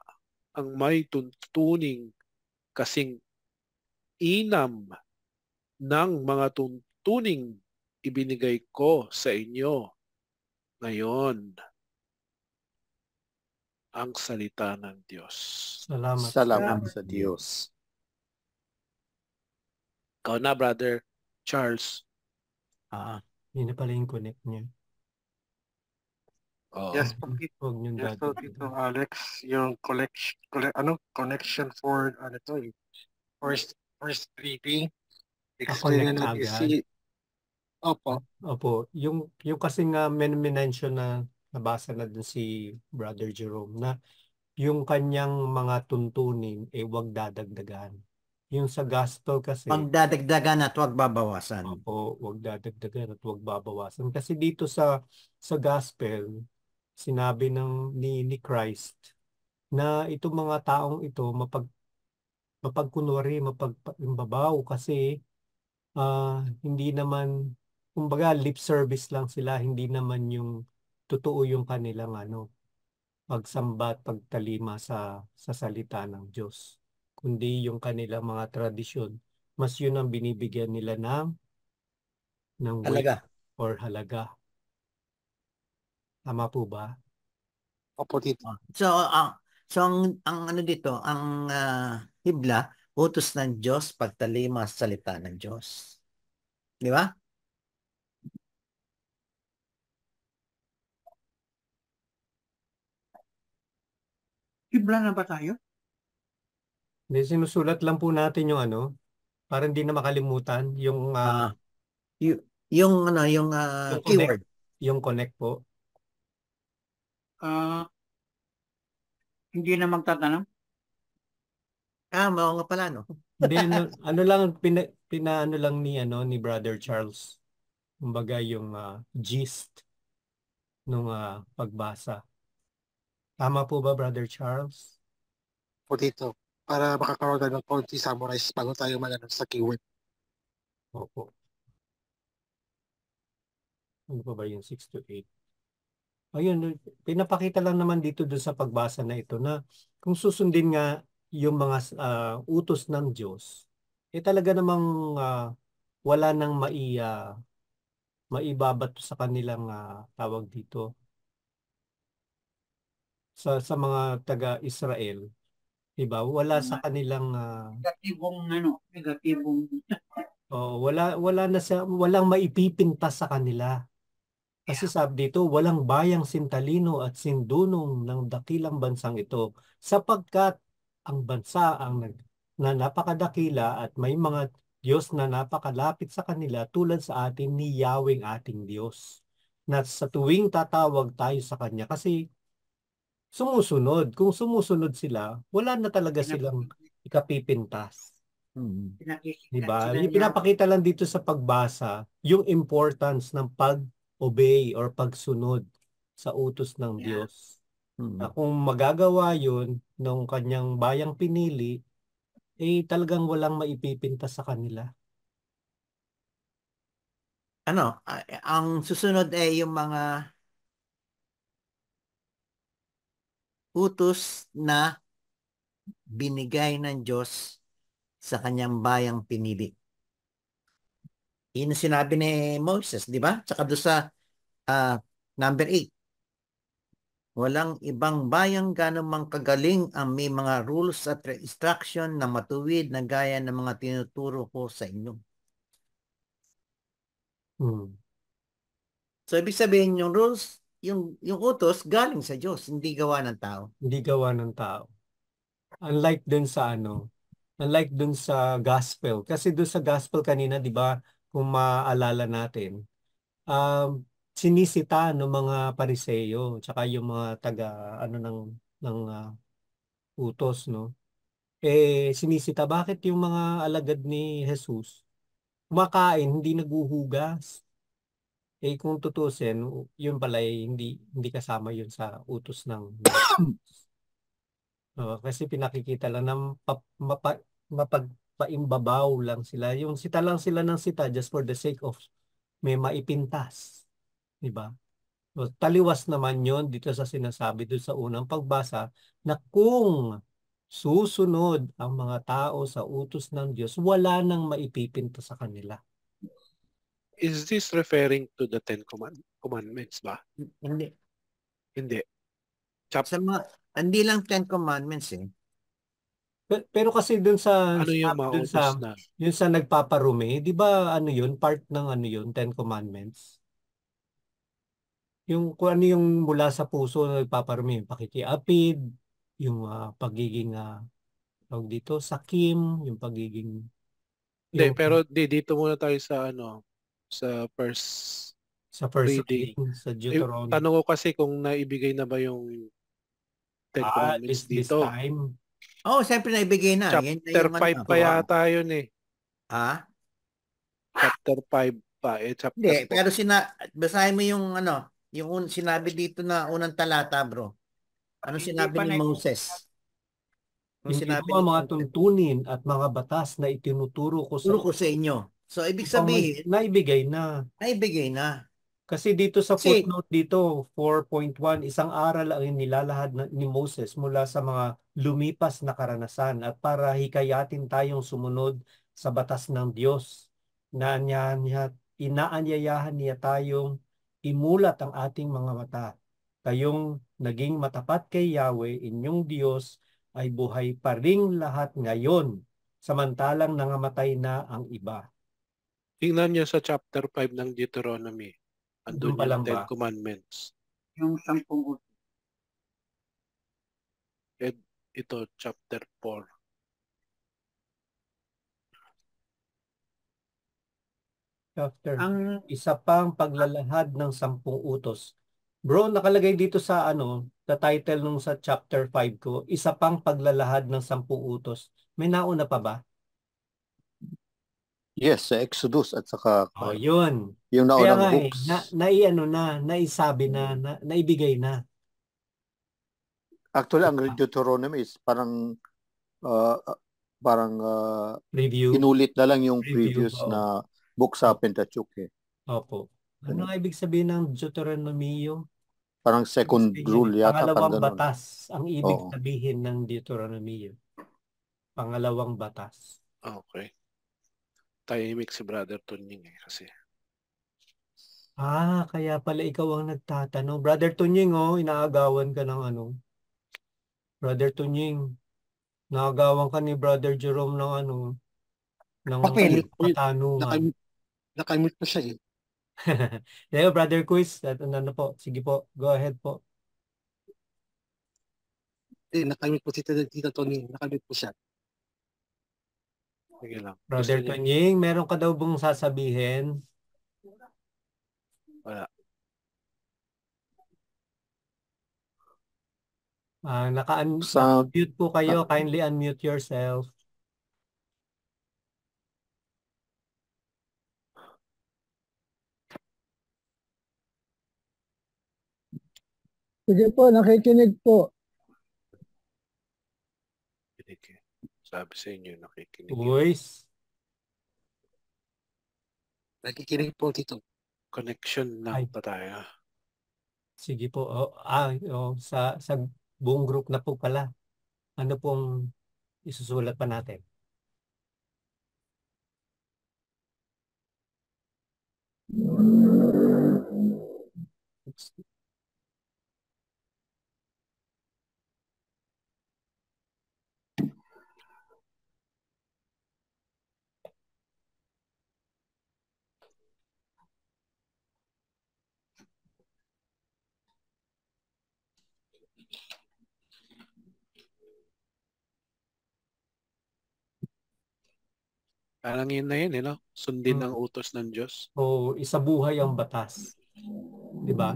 Speaker 4: ang may tuntuning kasing inam ng mga tuntuning ibinigay ko sa inyo ngayon? Ang salita ng Diyos.
Speaker 5: Salamat.
Speaker 3: Sa Diyos.
Speaker 4: Ikaw na, Brother Charles.
Speaker 5: Yun na pala yung connect niya.
Speaker 7: Yes, po,
Speaker 5: Huwag niyong
Speaker 7: yes, po,
Speaker 5: dadagdagan.
Speaker 7: Tito Alex, yung connection for first reading.
Speaker 5: Connect agad.
Speaker 7: Opo.
Speaker 5: Yung kasi nga mention na nabasa na dun si Brother Jerome na yung kanyang mga tuntunin wag dadagdagan. Yung sa gospel kasi
Speaker 1: Magdadagdagan at huwag babawasan.
Speaker 5: wag dadagdagan at wag babawasan. Kasi dito sa gospel sinabi ni Christ na itong mga taong ito mapagkunwari, mapagimbabaw kasi hindi naman, kumbaga lip service lang sila, hindi naman yung totoo yung kanilang pagsamba at pagtalima sa salita ng Diyos, kundi yung kanilang mga tradisyon. Mas yun ang binibigyan nila ng weight
Speaker 1: Halaga.
Speaker 5: or halaga. Tama po ba?
Speaker 7: Opo, Tito.
Speaker 1: So, ang ano dito, ang hibla, utos ng Diyos, pagtalima sa salita ng Diyos. Di ba?
Speaker 2: Hibla na ba tayo?
Speaker 5: Hindi, sinusulat lang po natin yung Para hindi na makalimutan yung
Speaker 1: Y- yung ano, yung
Speaker 5: yung connect,
Speaker 1: keyword.
Speaker 5: yung connect po.
Speaker 2: Hindi na magtatanong.
Speaker 1: Oo nga pala, no?
Speaker 5: Hindi ano lang pinaano lang ni Brother Charles. Kumbaga yung gist nung pagbasa. Tama po ba, Brother Charles?
Speaker 7: Po dito. Para makakaroon tayo ng konti summarize bago tayo magano sa keyword.
Speaker 5: Opo. Ano pa ba yung 6 to 8? Ayun, pinapakita lang naman dito doon sa pagbasa na ito na kung susundin nga yung mga utos ng Diyos, talaga namang wala nang maibabato sa kanilang tawag dito sa mga taga-Israel, diba? Wala sa kanilang
Speaker 2: negatibong
Speaker 5: walang maipipintas sa kanila. Kasi sabi dito, walang bayang sintalino at sindunong ng dakilang bansang ito, sapagkat ang bansa na napakadakila at may mga Diyos na napakalapit sa kanila tulad sa atin ni Yahweh ating Diyos. Na sa tuwing tatawag tayo sa Kanya, kasi sumusunod. Kung sumusunod sila, wala na talaga silang ikapipintas. Diba? Pinapakita lang dito sa pagbasa yung importance ng pag-obey or pagsunod sa utos ng Diyos. Na kung magagawa yun ng kanyang bayang pinili, talagang walang maipipintas sa kanila.
Speaker 1: Ang susunod ay yung mga utos na binigay ng Diyos sa kanyang bayang pinili. Yun ang sinabi ni Moses, di ba? Tsaka doon sa number 8. Walang ibang bayang gano'n mang kagaling ang may mga rules at instruction na matuwid na gaya ng mga tinuturo ko sa inyo. So, ibig sabihin yung rules, yung utos galing sa Diyos, hindi gawa ng tao.
Speaker 5: Hindi gawa ng tao. Unlike dun sa gospel. Kasi dun sa gospel kanina, di ba, kung maaalala natin, sinisita ng mga pariseyo, tsaka yung mga taga, ng utos, no? Sinisita, bakit yung mga alagad ni Jesus, kumakain, hindi naguhugas? Kung tutusin, yun pala hindi kasama yun sa utos ng kasi pinakikita lang na mapagpaimbabaw lang sila. Yung sita lang sila ng sita just for the sake of may maipintas. Diba? So, taliwas naman yon dito sa sinasabi doon sa unang pagbasa na kung susunod ang mga tao sa utos ng Diyos, wala nang maipipinta sa kanila.
Speaker 4: Is this referring to the Ten Commandments ba?
Speaker 1: Hindi.
Speaker 4: Hindi.
Speaker 1: Hindi lang Ten Commandments eh.
Speaker 5: Pero kasi dun sa
Speaker 4: ano yung
Speaker 5: dun sa
Speaker 4: na?
Speaker 5: Yun sa nagpaparumi, 'di ba yun, part ng yun, Ten Commandments? Yung kung ano yung mula sa puso na nagpaparumi, yung pakikiapid, yung pagiging tawag dito, sakim, yung pagiging
Speaker 4: Hindi, pero dito muna tayo sa sa first reading.
Speaker 5: King, sa Deuteronomy.
Speaker 4: Tanong ko kasi kung naibigay na ba yung Ten Commandments
Speaker 5: this
Speaker 4: dito.
Speaker 5: time.
Speaker 1: Siyempre naibigay na.
Speaker 4: Chapter 5 pa yata yun eh. Chapter 5 pa chapter
Speaker 1: Hindi,
Speaker 4: 4.
Speaker 1: pero basahin mo yung yung sinabi dito na unang talata, bro. Ano sinabi ni Moses?
Speaker 5: Hindi mo ang mga tuntunin at mga batas na itinuturo ko
Speaker 1: sa inyo. So, ibig sabihin,
Speaker 5: naibigay na.
Speaker 1: Naibigay na.
Speaker 5: Kasi dito sa footnote dito, 4.1, isang aral ang inilalahad ni Moses mula sa mga lumipas na karanasan at para hikayatin tayong sumunod sa batas ng Diyos. Inaanyayahan niya tayong imulat ang ating mga mata. Kayong naging matapat kay Yahweh, inyong Diyos, ay buhay pa ring lahat ngayon, samantalang nangamatay na ang iba.
Speaker 4: Tingnan niyo sa chapter 5 ng Deuteronomy. Andun yung Ten Commandments.
Speaker 2: Yung 10 utos.
Speaker 4: Ito, chapter 4.
Speaker 5: Chapter.
Speaker 2: Ang
Speaker 5: Isa pang paglalahad ng 10 utos. Bro, nakalagay dito sa sa title nung sa chapter 5 ko, isa pang paglalahad ng 10 utos. May nauna pa ba?
Speaker 3: Yes, sa Exodus at saka
Speaker 5: Yun.
Speaker 3: yung
Speaker 5: Kaya
Speaker 3: naunang
Speaker 5: nga
Speaker 3: books.
Speaker 5: naisabi na, naibigay na.
Speaker 3: Actually, ang Deuteronomy is parang uh,
Speaker 5: Review.
Speaker 3: inulit na lang yung
Speaker 5: Review,
Speaker 3: previous
Speaker 5: oo.
Speaker 3: na book sa Pentateuch eh.
Speaker 5: Opo. Ano nga ibig sabihin ng Deuteronomio?
Speaker 3: Parang second rule yata, parang
Speaker 5: Pangalawang
Speaker 3: ganun.
Speaker 5: batas ang ibig
Speaker 3: Oo.
Speaker 5: sabihin ng Deuteronomio. Pangalawang batas.
Speaker 4: Okay. Tahimik si Brother Tunying kasi.
Speaker 5: Kaya pala ikaw ang nagtatanong. Brother Tunying, inaagawan ka ng Brother Tunying, naagawan ka ni Brother Jerome ng
Speaker 7: Bakit?
Speaker 5: katanungan.
Speaker 7: Nakamute ko siya eh.
Speaker 5: Leo, Brother Quiz, ano po? Sige po, go ahead po.
Speaker 7: Nakamute po si Tita Tony. Nakamute po siya.
Speaker 4: Sige lang.
Speaker 5: Brother
Speaker 4: Gusto niya-
Speaker 5: Tunying, meron ka daw bang sasabihin?
Speaker 4: Wala.
Speaker 3: Sound.
Speaker 5: Naka-mute po kayo. Kindly unmute yourself.
Speaker 8: Sige po, nakikinig po.
Speaker 4: Sabi sa inyo, nakikinig.
Speaker 5: Voice.
Speaker 7: Nakikinig po dito.
Speaker 4: Connection lang pa tayo.
Speaker 5: Sige po. Sa buong group na po pala. Ano pong isusulat pa natin?
Speaker 4: Parang yun na yun, no? Sundin ang utos ng Diyos.
Speaker 5: Isabuhay ang batas. Diba?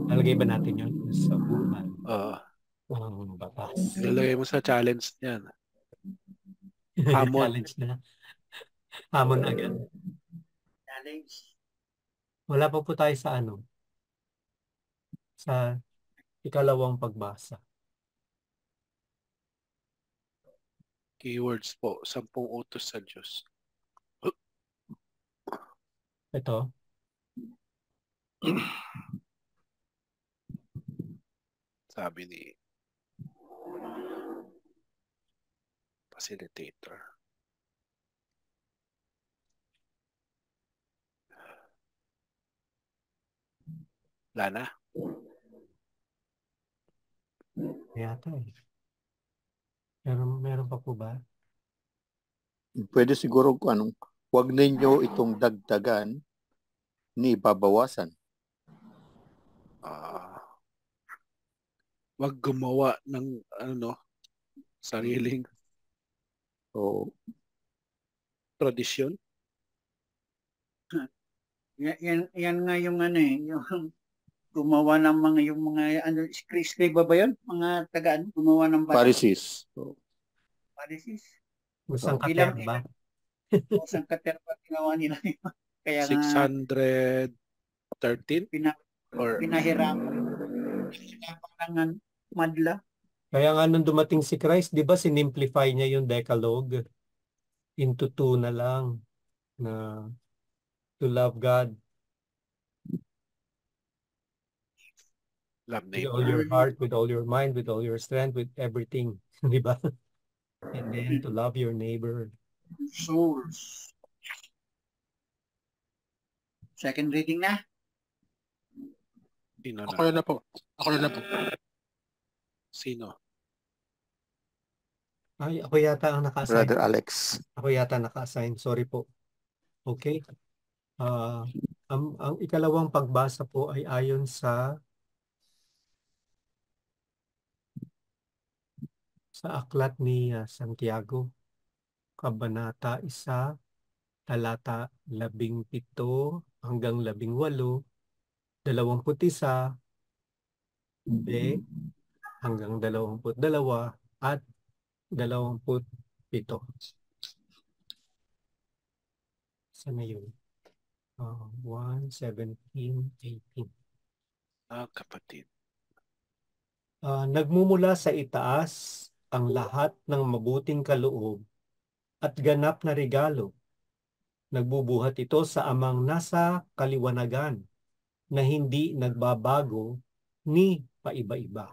Speaker 5: Nalagay ba natin yun? Isabuhay ang batas.
Speaker 4: Ilalagay mo sa challenge niyan. Hamon.
Speaker 5: Challenge na. Hamon agad.
Speaker 2: challenge.
Speaker 5: Wala pa po tayo sa sa ikalawang pagbasa.
Speaker 4: Keywords po, 10 utos sa Diyos.
Speaker 5: Ito.
Speaker 4: Sabi ni facilitator. Lana?
Speaker 5: Yata eh. Meron pa po ba?
Speaker 3: Pwede siguro huwag ninyo itong dagdagan ni babawasan.
Speaker 4: Wag gumawa ng sariling tradisyon.
Speaker 2: Yan nga yung yung gumawa ng mga scribe ba yun? Mga tagaan gumawa ng
Speaker 3: Pharisees.
Speaker 2: Pharisees.
Speaker 5: Musang kater ba?
Speaker 2: Musang kater ba ginawa nila yun? Kaya
Speaker 4: 613 or
Speaker 2: pinahirapan ng madla.
Speaker 5: Kaya nga nung dumating si Christ, di ba sinimplify niya yung Decalogue into 2 na lang na to love God
Speaker 4: love
Speaker 5: with
Speaker 4: neighbor.
Speaker 5: all your heart, with all your mind, with all your strength, with everything. Di ba? And then to love your neighbor.
Speaker 2: Souls. Second reading na?
Speaker 4: Sino
Speaker 7: Ako na po.
Speaker 4: Sino?
Speaker 5: Ay, ako yata ang naka-assign.
Speaker 3: Brother Alex.
Speaker 5: Ako yata naka-assign. Sorry po. Okay. Ang ikalawang pagbasa po ay ayon sa aklat ni Santiago, Kabanata 1, talata 17 hanggang 18, 21, B hanggang 22, at 27. Saan na yun? 1, 17, 18.
Speaker 4: Kapatid.
Speaker 5: Nagmumula sa itaas ang lahat ng mabuting kaloob at ganap na regalo. Nagbubuhat ito sa amang nasa kaliwanagan na hindi nagbabago ni paiba-iba.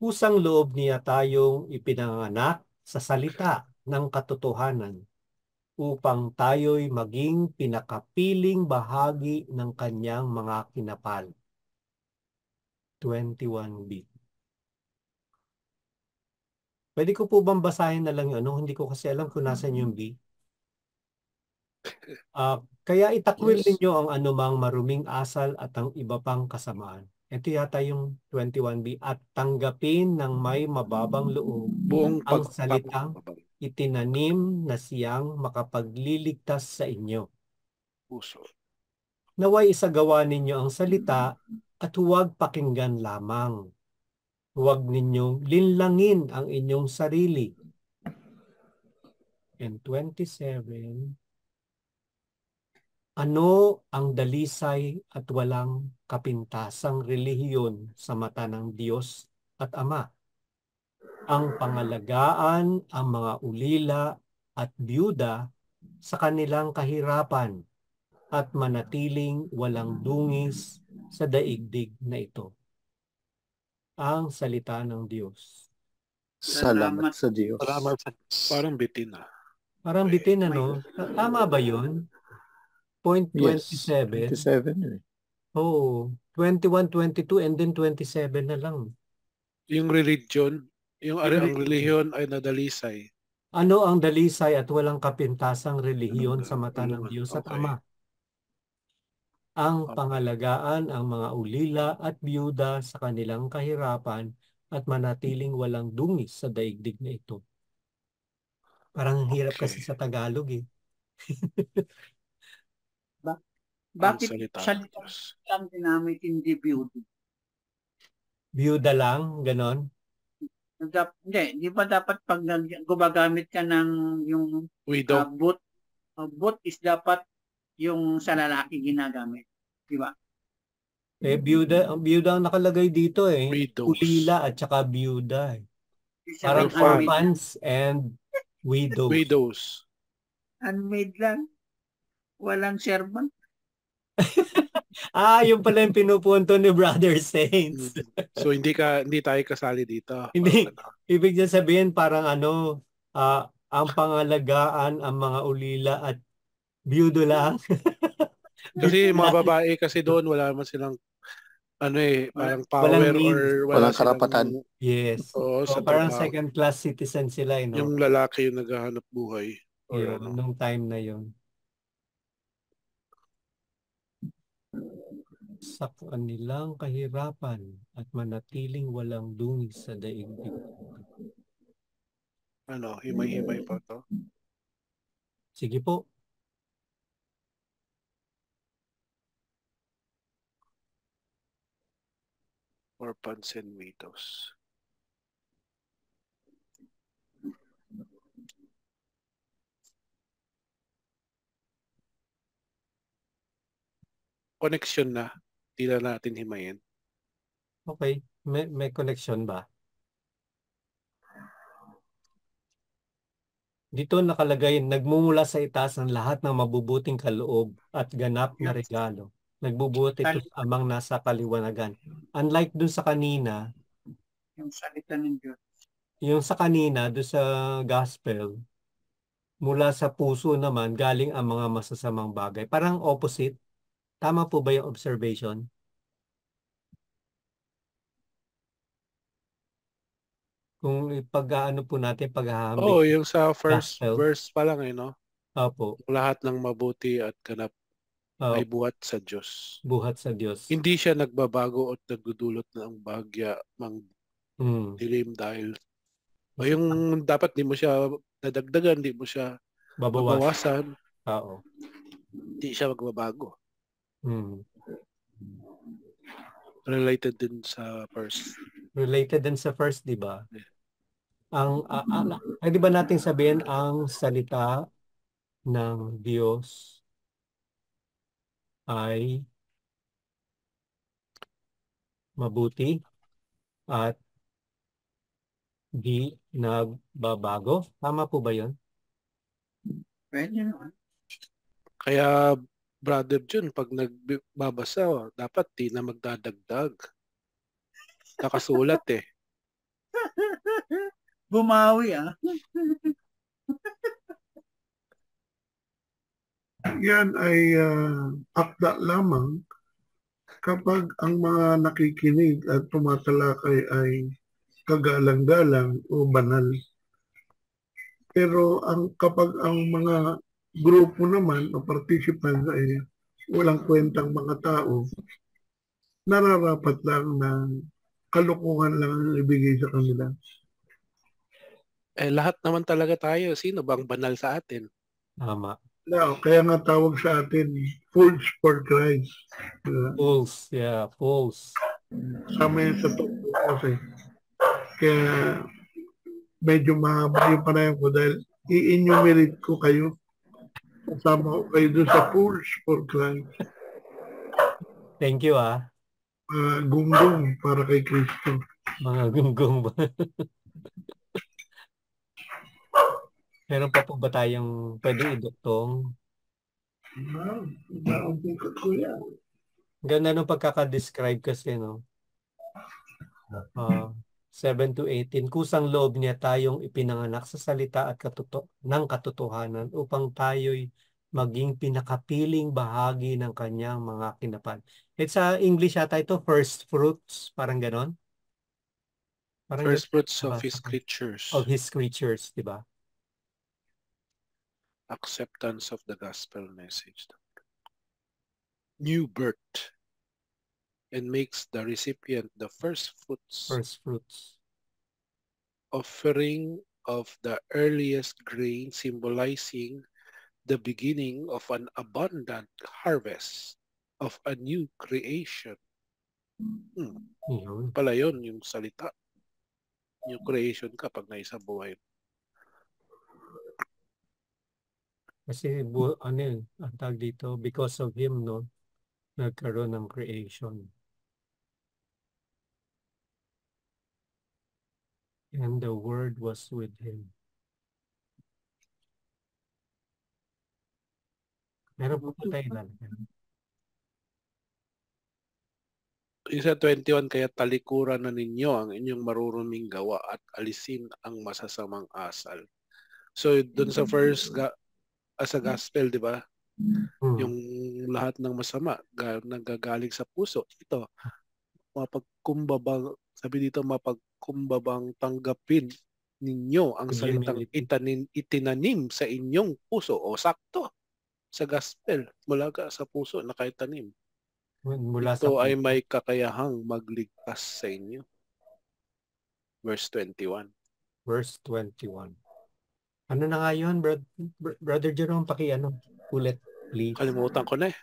Speaker 5: Kusang loob niya tayong ipinanganak sa salita ng katotohanan upang tayo'y maging pinakapiling bahagi ng kanyang mga kinapal. 21b. Pwede ko po bang basahin na lang yun? Hindi ko kasi alam kung nasan yung B. Kaya itakwil ninyo ang anumang maruming asal at ang iba pang kasamaan. Ito yata yung 21b. At tanggapin ng may mababang loob
Speaker 4: Buong
Speaker 5: ang salitang itinanim na siyang makapagliligtas sa inyo.
Speaker 4: puso.
Speaker 5: Naway isagawa ninyo ang salita at huwag pakinggan lamang. Huwag ninyong linlangin ang inyong sarili. And 27, ano ang dalisay at walang kapintasang relihiyon sa mata ng Diyos at Ama? Ang pangalagaan ang mga ulila at byuda sa kanilang kahirapan at manatiling walang dungis sa daigdig na ito. Ang salita ng Diyos.
Speaker 3: Salamat sa Diyos.
Speaker 4: Salamat. Parang bitin na.
Speaker 5: Parang bitin, ano? Tama ba yun? Point
Speaker 3: Yes,
Speaker 5: 27.
Speaker 3: 27.
Speaker 5: Oo. 21, 22, and then 27 na lang.
Speaker 4: Yung religion, ang relihiyon ay nadalisay.
Speaker 5: Ano ang dalisay at walang kapintasang relihiyon sa mata ng Diyos at
Speaker 4: Okay.
Speaker 5: Ama? Ang pangalagaan ang mga ulila at byuda sa kanilang kahirapan at manatiling walang dungis sa daigdig na ito. Parang hirap kasi sa Tagalog eh.
Speaker 2: Bakit
Speaker 4: salita ng
Speaker 2: salita
Speaker 4: Diyos.
Speaker 2: lang ginamit, hindi beauty?
Speaker 5: Byuda lang, ganon.
Speaker 2: Hindi, di ba dapat pag gumagamit ka ng yung
Speaker 4: Widow.
Speaker 2: boot is dapat yung sa lalaki ginagamit. Di ba?
Speaker 5: Byuda, ang byuda ang nakalagay dito eh.
Speaker 4: Widows.
Speaker 5: Ulila at saka byuda eh. Parang
Speaker 2: Parang
Speaker 5: orphans and widows.
Speaker 4: Widows.
Speaker 2: unmade lang. Walang servant.
Speaker 5: Yung pala yung pinupunto ni Brother Saints.
Speaker 4: So hindi tayo kasali dito.
Speaker 5: Hindi. Ibig niya sabihin parang ang pangalagaan ang mga ulila at byudo lang.
Speaker 4: Kasi mga babae kasi doon wala naman silang parang power
Speaker 5: Walang need.
Speaker 4: or
Speaker 3: Walang karapatan.
Speaker 5: Yes.
Speaker 4: Oo, sa
Speaker 5: parang
Speaker 4: trabaho.
Speaker 5: second class citizen sila, no?
Speaker 4: Yung lalaki yung naghahanap buhay. Or
Speaker 5: Yun, nung time na yun. Sa kanilang kahirapan at manatiling walang dungis sa daigdig.
Speaker 4: Himay-himay pa to.
Speaker 5: Sige po.
Speaker 4: Orphans and widows. Connection na. Hindi na natin himayin.
Speaker 5: Okay. May connection ba? Dito nakalagay, nagmumula sa itaas ang lahat ng mabubuting kaloob at ganap na regalo. Nagbubuhat ito sa amang nasa kaliwanagan. Unlike dun sa kanina,
Speaker 2: Yung salita ng Diyos.
Speaker 5: yung sa kanina, dun sa gospel, mula sa puso naman, galing ang mga masasamang bagay. Parang opposite. Tama po ba yung observation? Kung pag-ano po natin, paghahambing.
Speaker 4: Oo, yung sa first
Speaker 5: gospel.
Speaker 4: verse pa lang
Speaker 5: Opo.
Speaker 4: lahat ng mabuti at ganap ay buhat sa Diyos.
Speaker 5: Buhat sa Diyos.
Speaker 4: Hindi siya nagbabago at nagdudulot ng bagya, ng dilim dahil yung dapat di mo siya nadagdagan, di mo siya babawasan,
Speaker 5: Oo.
Speaker 4: hindi siya magbabago.
Speaker 5: Hmm.
Speaker 4: Related din sa first.
Speaker 5: Related din sa first, di ba?
Speaker 4: Yeah.
Speaker 5: Di ba natin sabihin ang salita ng Diyos ay mabuti at di nagbabago? Tama po ba yun?
Speaker 2: Pwede naman.
Speaker 4: Kaya Brother Jun, pag nagbabasa, dapat di na magdadagdag. Nakasulat eh.
Speaker 2: Bumawi ah.
Speaker 6: Yan ay akda lamang kapag ang mga nakikinig at tumatalakay ay kagalang-galang o banal. Pero kapag ang mga grupo naman o participants ay walang kwentang mga tao, nararapat lang na kalukuhan lang ang ibigay sa kanila.
Speaker 4: Eh lahat naman talaga tayo. Sino bang banal sa atin?
Speaker 5: Tama.
Speaker 6: No, kaya nga tawag sa atin, fools for Christ.
Speaker 5: Fools, yeah, fools.
Speaker 6: Sama yan sa tungkol kasi. Kaya medyo mahaba yung panayam ko dahil i-enumerate ko kayo. Kasama ko kayo doon sa fools for Christ.
Speaker 5: Thank you ah.
Speaker 6: Gunggong para kay Kristo.
Speaker 5: Mga gunggong ba? Meron pa po ba tayong pwedeng iduktong?
Speaker 6: Ang tingkot ko yan.
Speaker 5: Ganda nung pagkakadescribe kasi, no? 7 to 18, kusang loob niya tayong ipinanganak sa salita at ng katotohanan upang tayo'y maging pinakapiling bahagi ng kanyang mga kinapan. It's English yata ito, first fruits, parang ganon? Parang
Speaker 4: First fruits
Speaker 5: diba?
Speaker 4: of His creatures.
Speaker 5: Of His creatures, di ba?
Speaker 4: Acceptance of the gospel message. New birth. And makes the recipient the first fruits.
Speaker 5: First fruits.
Speaker 4: Offering of the earliest grain, symbolizing the beginning of an abundant harvest of a new creation. Pala yun, yung salita. New creation kapag naisa buhay.
Speaker 5: Kasi ano yun, ang tawag dito, because of Him, no, nagkaroon ng creation. And the Word was with Him. Meron po tayo lang.
Speaker 4: Isa 21, kaya talikuran na ninyo ang inyong maruruming gawa at alisin ang masasamang asal. So, dun sa first as a gospel, di ba? Yung lahat ng masama nagagaling sa puso. Ito, mapagkumbabang, sabi dito, mapagkumbabang tanggapin ninyo ang salitang itinanim sa inyong puso. O sakto, sa gospel, mula ka sa puso nakaitanim. Ito ay may kakayahang magligtas sa inyo. Verse 21.
Speaker 5: Verse 21. Ano na nga yun, Brother Jerome, ulit, please.
Speaker 4: Kalimutan ko na eh.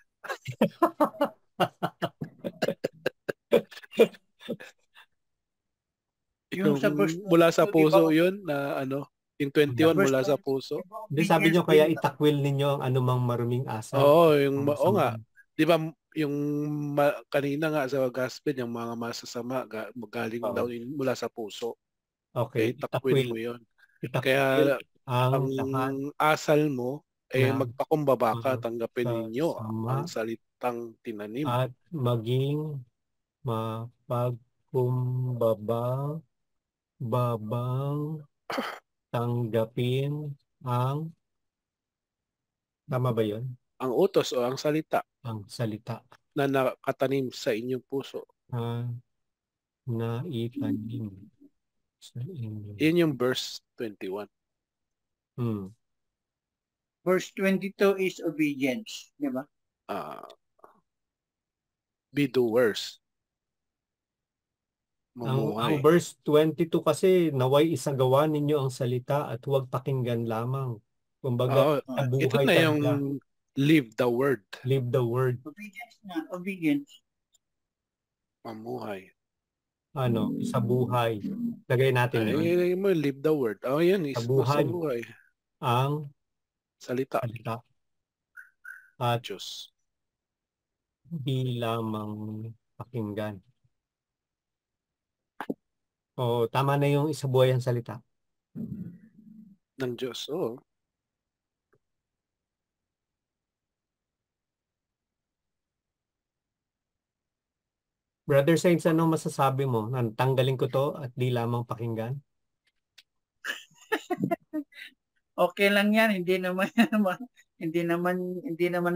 Speaker 4: Yung mula sa puso yun, na ano, yung 21 mula sa puso.
Speaker 5: Hindi, sabi nyo kaya itakwil ninyo ang anumang maruming asal.
Speaker 4: Oo, nga. Di ba, yung kanina nga sa gospel, yung mga masasama, galing daw mula sa puso.
Speaker 5: Okay,
Speaker 4: itakwil mo yun. Kaya ang asal mo ay magpakumbaba ka, tanggapin ninyo ang salitang tinanim.
Speaker 5: At maging mapagkumbabang tanggapin ang, tama ba yun?
Speaker 4: Ang utos o ang salita.
Speaker 5: Ang salita.
Speaker 4: Na nakatanim sa inyong puso.
Speaker 5: Na itanim sa inyong.
Speaker 4: Yun yung verse 21.
Speaker 2: Verse 22 is obedience, di ba?
Speaker 4: Be doers.
Speaker 5: Ang verse 22 kasi, naway isagawa ninyo ang salita at huwag pakinggan lamang Kumbaga,
Speaker 4: Oo, ito
Speaker 5: buhay
Speaker 4: na yung
Speaker 5: talaga.
Speaker 4: live the word.
Speaker 5: Live the word.
Speaker 2: Obedience na. Obedience.
Speaker 4: Mamuhay.
Speaker 5: Ano, sa buhay. Lagay natin yun.
Speaker 4: Ay, mo, live the word. Oh, yan is
Speaker 5: Sa buhay.
Speaker 4: nasa buhay.
Speaker 5: Ang
Speaker 4: Salita.
Speaker 5: salita. At
Speaker 4: Diyos.
Speaker 5: di lamang pakinggan. O, tama na yung isa buhay ang salita.
Speaker 4: Ng Diyos. Oo.
Speaker 5: Brother Saints, anong masasabi mo? Tanggalin ko to at di lamang pakinggan?
Speaker 2: Okay lang yan. Hindi naman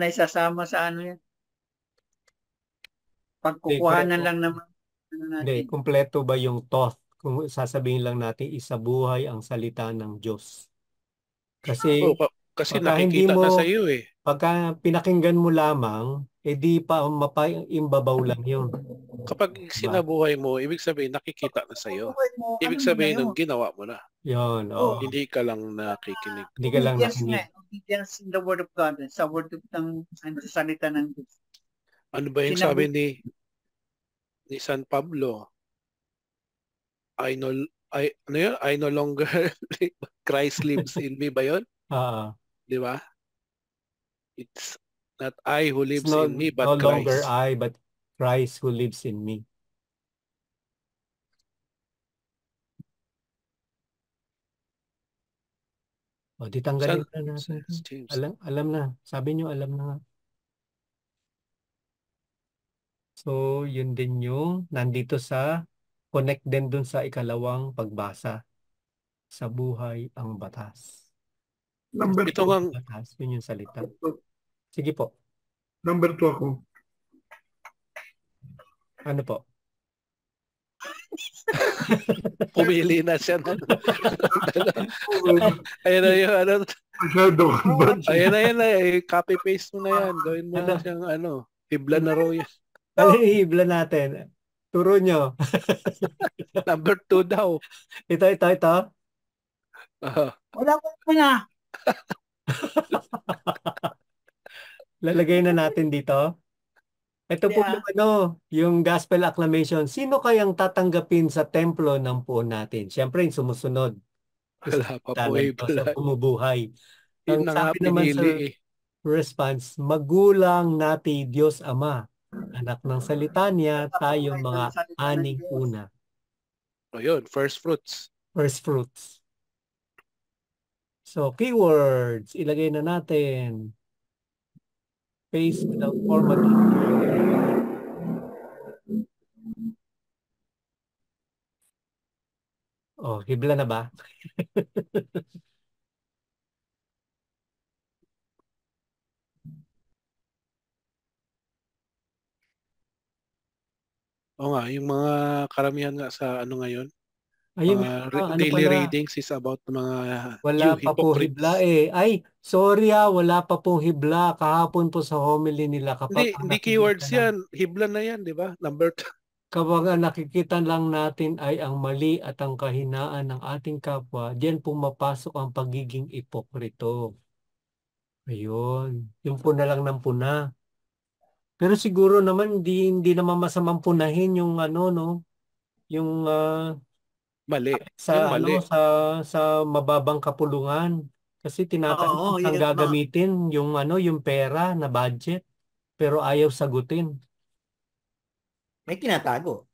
Speaker 2: naisasama sa ano yan. Pagkukuhanan lang naman
Speaker 5: Hindi,
Speaker 2: natin.
Speaker 5: kumpleto ba yung thought? Kung sasabihin lang natin, isa buhay ang salita ng Diyos. Kasi,
Speaker 4: Kasi
Speaker 5: pagka hindi
Speaker 4: nakikita
Speaker 5: mo,
Speaker 4: na sa iyo eh.
Speaker 5: pagka pinakinggan mo lamang, di pa mapaimbabaw lang yun.
Speaker 4: Kapag sinabuhay mo, ibig sabihin nakikita na sa iyo. Ibig sabihin ng ginawa mo na.
Speaker 5: Yun,
Speaker 2: Oh.
Speaker 4: Hindi ka lang nakikinig.
Speaker 5: Hindi ka lang nakinig.
Speaker 2: Obedience in the word of God. Sa word of sa salita ng Diyos.
Speaker 4: Ano ba yung sabi ni San Pablo? I no longer Christ lives in me ba yun? Di ba? It's not I who lives in me, but
Speaker 5: no
Speaker 4: Christ.
Speaker 5: longer I, but Christ who lives in me. O, di tanggalin na natin. Alam na. Sabi nyo, alam na nga. So, yun din yung nandito sa connect din dun sa ikalawang pagbasa. Sa buhay ang batas.
Speaker 6: Number 2.
Speaker 5: Batas, yun yung salita. Sige po.
Speaker 6: Number 2 ako.
Speaker 5: Ano po?
Speaker 4: Pumili na siya. Ayun na yung ano. Ayan na. Copy-paste mo na yan. Gawin mo na siyang hibla na raw yan.
Speaker 5: Ano yung hibla natin? Turo nyo.
Speaker 4: Number 2 daw.
Speaker 5: Ito.
Speaker 2: Wala ko na.
Speaker 5: Lalagay na natin dito. Ito po yung gospel acclamation. Sino kayang tatanggapin sa templo ng puon natin? Siyempre, yung sumusunod.
Speaker 4: Wala pa po
Speaker 5: sa bumubuhay.
Speaker 4: Ang sabi naman sa
Speaker 5: response, magulang nati Diyos Ama. Anak ng salita niya, tayong mga aning una.
Speaker 4: O yun, first fruits.
Speaker 5: First fruits. So, keywords, ilagay na natin. Paste without formatting. Oh, hibla na ba?
Speaker 4: O nga, yung mga karamihan nga sa ngayon,
Speaker 5: ayun,
Speaker 4: daily readings is about mga
Speaker 5: wala pa po hibla eh. Ay, sorry wala pa po hibla. Kahapon po sa homily nila.
Speaker 4: Hindi keywords yan. Hibla na yan, di ba? Number 2.
Speaker 5: Kapag nakikita lang natin ay ang mali at ang kahinaan ng ating kapwa, diyan pumapasok ang pagiging ipokrito. Ayun. Yung puna lang ng puna. Pero siguro naman hindi naman masamang punahin yung yung
Speaker 4: mali.
Speaker 5: Sa sa mababang kapulungan. Kasi tinatanong ang gagamitin yung pera na budget pero ayaw sagutin.
Speaker 1: May tinatago.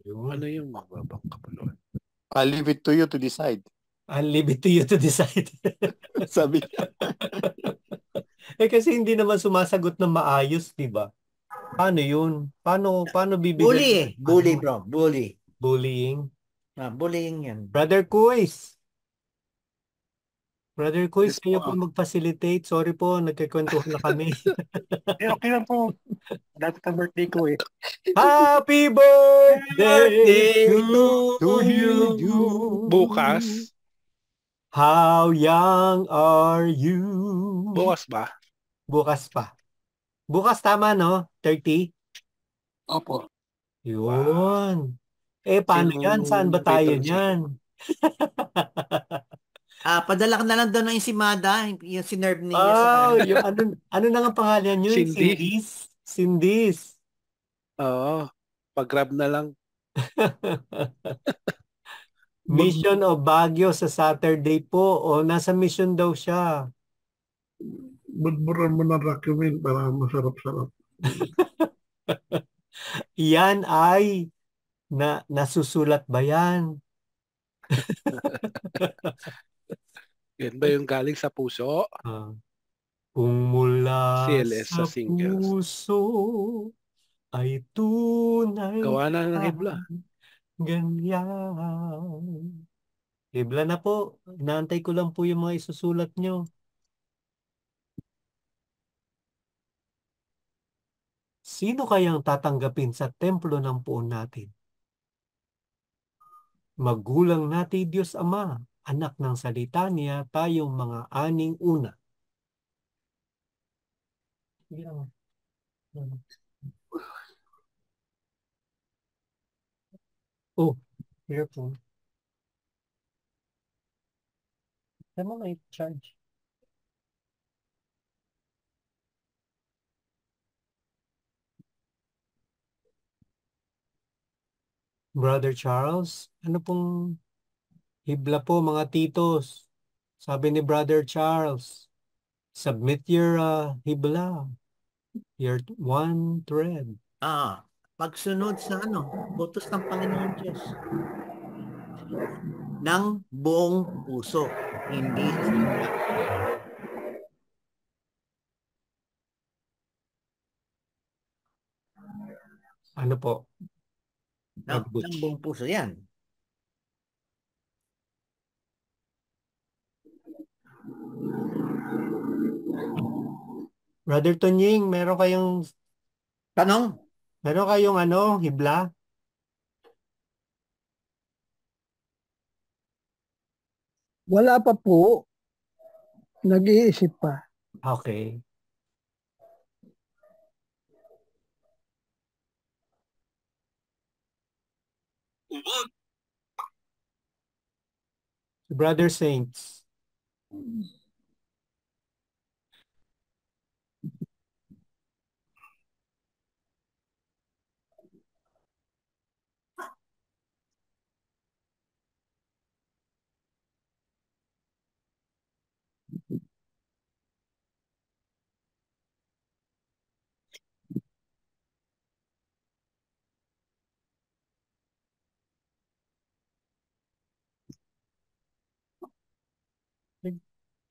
Speaker 4: Ano yung mababang kapulungan?
Speaker 3: I'll leave it to you to decide.
Speaker 5: I'll leave it to you to decide.
Speaker 3: Sabi niya.
Speaker 5: Kasi hindi naman sumasagot ng maayos, di ba? Paano yun? Paano bibigyan?
Speaker 1: Bully bro. Bully.
Speaker 5: Bullying?
Speaker 1: Bullying yan.
Speaker 5: Brother Kuis, kayo po mag-facilitate. Sorry po, nagkikwentuhan na kami.
Speaker 7: Okay lang po. Dapat ang birthday ko eh.
Speaker 5: Happy birthday to you.
Speaker 4: Bukas.
Speaker 5: How young are you?
Speaker 4: Bukas ba?
Speaker 5: Bukas pa. Bukas tama, no? 30?
Speaker 7: Opo.
Speaker 5: Yun. Paano yan? Saan ba tayo niyan?
Speaker 1: Padala ka na lang daw ng ensimada, yung sinerve niya
Speaker 5: Oh,
Speaker 1: sa...
Speaker 5: yung ano na nga pangalan yun?
Speaker 4: Cindy.
Speaker 5: Cindy's.
Speaker 4: Oo. Pag-grab na lang.
Speaker 5: Mission o Baguio sa Saturday po. O nasa mission daw siya.
Speaker 6: Budburan mo ng Rocky Wheel para masarap-sarap.
Speaker 5: Yan ay nasusulat ba yan?
Speaker 4: Yan ba yung galing sa puso?
Speaker 5: Kung mula
Speaker 4: CLS
Speaker 5: sa
Speaker 4: sa singles.
Speaker 5: puso ay tunay
Speaker 4: Gawa na ng hibla.
Speaker 5: ganyan. Hibla na po. Inaantay ko lang po yung mga isusulat nyo. Sino kayang tatanggapin sa templo ng puon natin? Magulang natin Diyos Ama, anak ng salita niya, tayong mga aning una. Oh, here po. Tama may charge. Brother Charles, ano pong hibla po mga titos? Sabi ni Brother Charles, submit your hibla, your one thread.
Speaker 1: Pagsunod sa utos ng Panginoon Diyos. Ng buong puso, hindi sa simula.
Speaker 5: Ano po?
Speaker 1: Ng buong puso, yan.
Speaker 5: Brother Tonying, meron kayong
Speaker 1: tanong?
Speaker 5: Meron kayong hibla?
Speaker 8: Wala pa po. Nag-iisip pa.
Speaker 5: Okay. Brother Saints.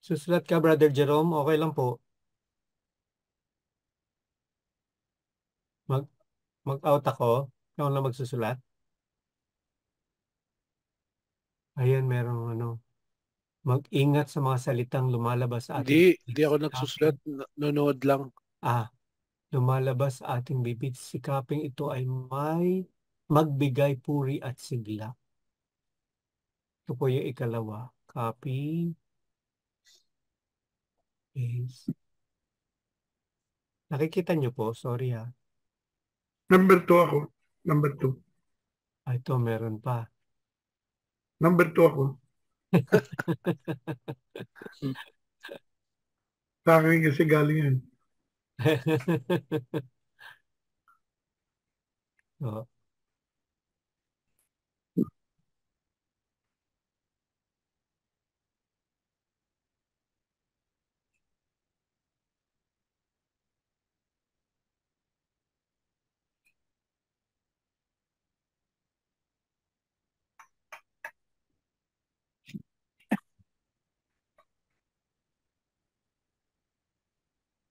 Speaker 5: Susulat ka, Brother Jerome? Okay lang po. Mag-out ako? Ikaw na magsusulat? Ayan, merong mag-ingat sa mga salitang lumalabas sa ating
Speaker 4: Hindi ako nagsusulat. Nanonood lang.
Speaker 5: Lumalabas sa ating bibig. Sikaping ito ay may magbigay puri at sigla. Ito po yung ikalawa. Copy. Paste. Nakikita nyo po? Sorry ha.
Speaker 6: Number 2 ako. Number 2.
Speaker 5: Ito, meron pa.
Speaker 6: Number 2 ako. Sa akin kasi galing yan.
Speaker 5: Oh.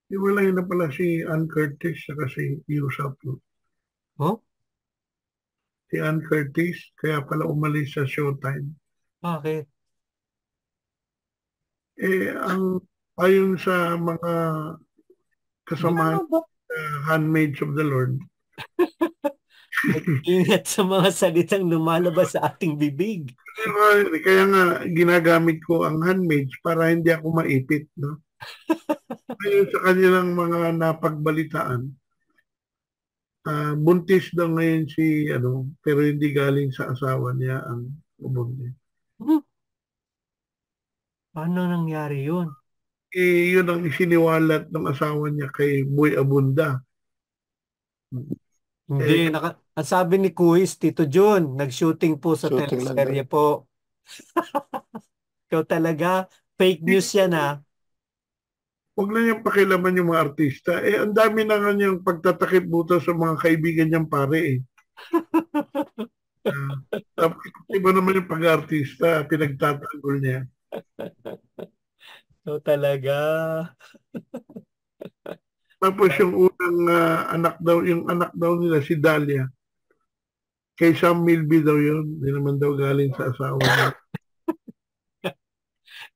Speaker 6: Iwalay na pala si Ann Curtis sa kasi Yusap.
Speaker 5: Oh?
Speaker 6: Si Ann Curtis, kaya pala umalis sa Showtime.
Speaker 5: Bakit?
Speaker 6: Ayon sa mga kasamahan handmaids of the Lord.
Speaker 5: Ingat sa mga salitang lumalabas sa ating bibig.
Speaker 6: Kaya nga ginagamit ko ang handmaids para hindi ako maipit, no? Ayon sa kanilang mga napagbalitaan, buntis daw ngayon si pero hindi galing sa asawa niya ang ubod niya.
Speaker 5: Paano nangyari yun?
Speaker 6: Yun ang isiniwalat ng asawa niya kay Boy Abunda.
Speaker 5: Hindi, ang sabi ni Kuis, Tito Jun, nag-shooting po sa
Speaker 3: Shooting lang
Speaker 5: teleserye po. Ikaw talaga, fake news yan ha.
Speaker 6: Huwag na niyang pakilaman yung mga artista. Ang dami na nga niyang pagtatakip buta sa mga kaibigan niyang pare Tapos iba naman yung pag-artista, pinagtatanggol niya.
Speaker 5: Ikaw talaga.
Speaker 6: Tapos yung unang yung anak daw nila, si Dahlia. Kay Sam Milby daw yun. Hindi naman daw galing sa asawa niya.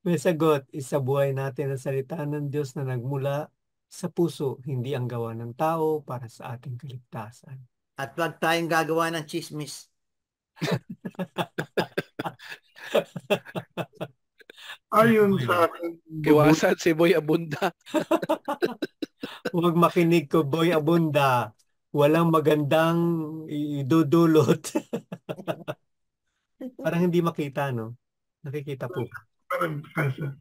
Speaker 5: May sagot, isa buhay natin ang salita ng Diyos na nagmula sa puso, hindi ang gawa ng tao para sa ating kaligtasan.
Speaker 1: At wag tayong gagawa ng chismis.
Speaker 6: Ayon sa akin,
Speaker 4: Iwasan si Boy Abunda.
Speaker 5: Huwag makinig ko, Boy Abunda. Walang magandang idudulot. Parang hindi makita, no? Nakikita po.
Speaker 6: parang kasa.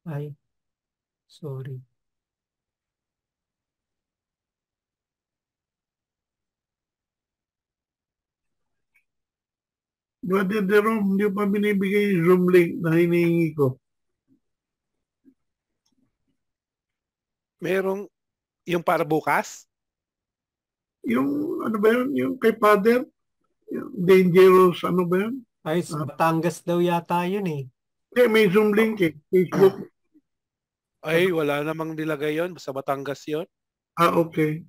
Speaker 5: Ay, sorry.
Speaker 6: Brother Jerome, hindi pa binibigay yung Zoom link na hinihingi ko.
Speaker 4: Merong yung para bukas?
Speaker 6: Yung ano ba yun? Yung kay Father? Yung Dangerous, ano ba yun?
Speaker 5: Ay, Batangas daw yata yun eh.
Speaker 6: Okay, may Zoom link eh. Facebook.
Speaker 4: Ay, wala namang nilagay yon sa Batangas yon.
Speaker 6: Okay.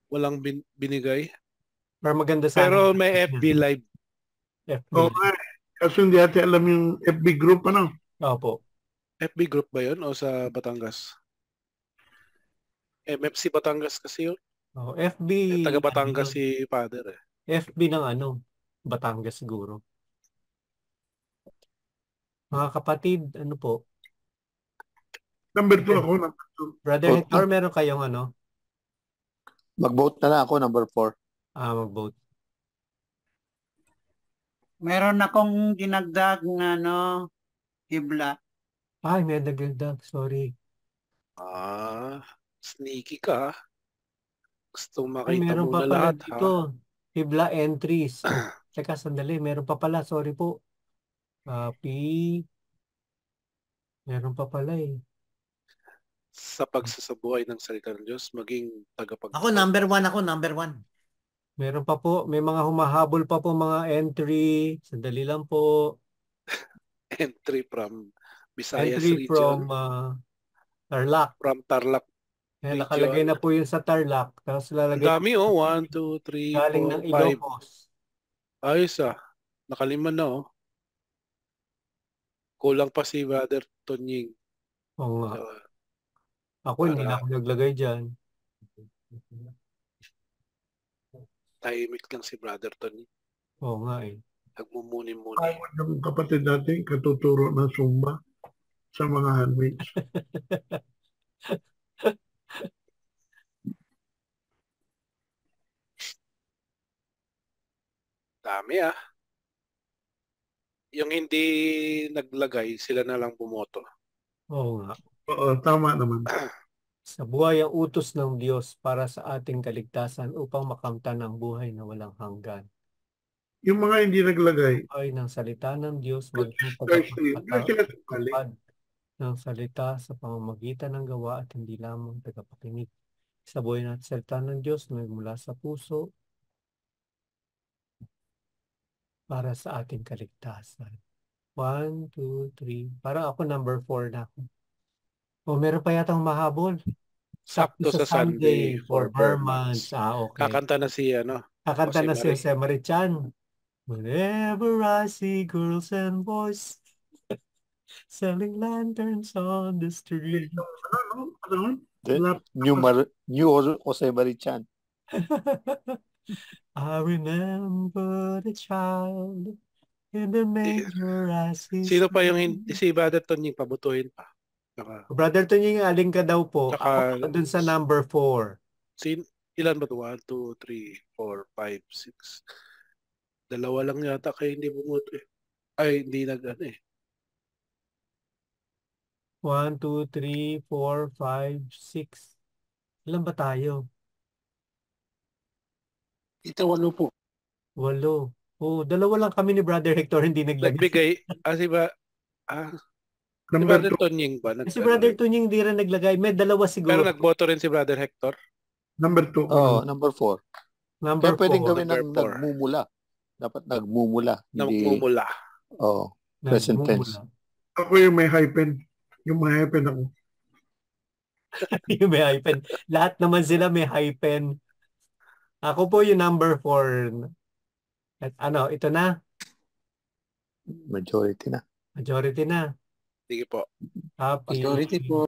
Speaker 4: Walang binigay.
Speaker 5: Pero maganda sa
Speaker 4: Pero may FB Live.
Speaker 5: FB.
Speaker 6: Okay. Kasi hindi natin alam yung FB group, ano?
Speaker 5: Opo.
Speaker 4: FB group ba yon o sa Batangas? MFC Batangas kasi yun.
Speaker 5: Oh, FB.
Speaker 4: Taga Batangas si Father eh.
Speaker 5: FB ng Batangas siguro. Mga kapatid, ano po?
Speaker 6: Number 2 ako. Number 2.
Speaker 5: Brother Hector, meron kayong
Speaker 3: Mag-vote na lang ako, number 4.
Speaker 5: Mag-vote.
Speaker 2: Meron akong dinagdag ng hibla.
Speaker 5: Ay, may dagdag. Sorry.
Speaker 4: Sneaky ka. Gusto
Speaker 5: Ay,
Speaker 4: makita
Speaker 5: meron
Speaker 4: mo
Speaker 5: pa
Speaker 4: na
Speaker 5: pala
Speaker 4: lahat
Speaker 5: dito.
Speaker 4: ha.
Speaker 5: Hibla entries. Teka, sandali. Meron pa pala. Sorry po. Copy. Meron pa pala eh.
Speaker 4: Sa pagsasabuhay ng salita ng Diyos, maging tagapagsalita.
Speaker 1: Ako, number 1 ako, number 1.
Speaker 5: Meron pa po. May mga humahabol pa po mga entry. Sandali lang po.
Speaker 4: Entry from Visayas
Speaker 5: Entry
Speaker 4: region.
Speaker 5: from Tarlac.
Speaker 4: From Tarlac.
Speaker 5: Eh, nakalagay na po yun sa Tarlac. Tapos lalagay.
Speaker 4: Ang dami 1, 2, 3,
Speaker 5: galing ng
Speaker 4: 4, 5.
Speaker 5: Ilocos.
Speaker 4: Ayos Nakalima na Kulang pa si Brother Tonying.
Speaker 5: Oo nga. Ako hindi na ako naglagay dyan.
Speaker 4: Tahimik lang si Brother Tony.
Speaker 5: Oo nga eh.
Speaker 4: Nagmumuni-muni.
Speaker 6: Yung kapatid natin, katuturo ng Zumba sa mga handmaids.
Speaker 4: Dami Yung hindi naglagay, sila na lang bumoto.
Speaker 5: Oo nga.
Speaker 6: Oo, tama naman.
Speaker 5: Sa buhay ang utos ng Diyos para sa ating kaligtasan upang makamtan ang buhay na walang hanggan.
Speaker 6: Yung mga hindi naglagay,
Speaker 5: Ay ng salita ng Diyos maging
Speaker 6: sila
Speaker 5: ng salita sa pamamagitan ng gawa at hindi lamang tagapakinig. Sa buhay natin salita ng Diyos nagmula sa puso para sa ating kaligtasan. 1, 2, 3. Parang ako number 4 na ako. Meron pa yatang mahabol.
Speaker 4: Sakto sa Sunday
Speaker 5: for Burmans. Okay.
Speaker 4: Kakanta na si
Speaker 5: Kakanta na si
Speaker 4: Marie.
Speaker 5: Jose Marichan. Whenever I see girls and boys selling lanterns on the street.
Speaker 3: New Jose Marichan.
Speaker 5: I remember the child in the manger as he
Speaker 4: Sino pa yung si Brother Tonying pabutuhin pa?
Speaker 5: Brother Tonying, aling ka daw po.
Speaker 4: Saka,
Speaker 5: ako dun sa number 4.
Speaker 4: Ilan ba ito? 1, 2, 3, 4, 5, 6. Dalawa lang yata kayo hindi bumuto eh. Ay, hindi nag-ano eh.
Speaker 5: 1, 2, 3, 4, 5, 6. Ilan ba tayo?
Speaker 4: Ito, 8 po.
Speaker 5: 8. Oh, dalawa lang kami ni Brother Hector hindi naglagay.
Speaker 4: Nagbigay, si
Speaker 6: Number
Speaker 4: Brother
Speaker 6: 2.
Speaker 4: Tonying ba?
Speaker 5: Si Brother Tunying hindi rin naglagay. May dalawa
Speaker 4: Pero
Speaker 5: siguro.
Speaker 4: nagboto rin si Brother Hector.
Speaker 6: Number 2.
Speaker 3: Oh, number 4.
Speaker 5: Number
Speaker 3: Kaya pwedeng
Speaker 5: 4.
Speaker 3: gawin ng
Speaker 4: Number 4.
Speaker 3: nagmumula. Dapat nagmumula. Hindi,
Speaker 4: Nagmumula.
Speaker 3: oh, present tense.
Speaker 6: Ako yung may hyphen. Yung may hyphen ako.
Speaker 5: Yung may hyphen. Lahat naman sila may hyphen. Ako po yung number 4. At ano, ito na.
Speaker 3: Majority na.
Speaker 5: Majority na.
Speaker 4: Sige po.
Speaker 5: Happy.
Speaker 7: Majority po.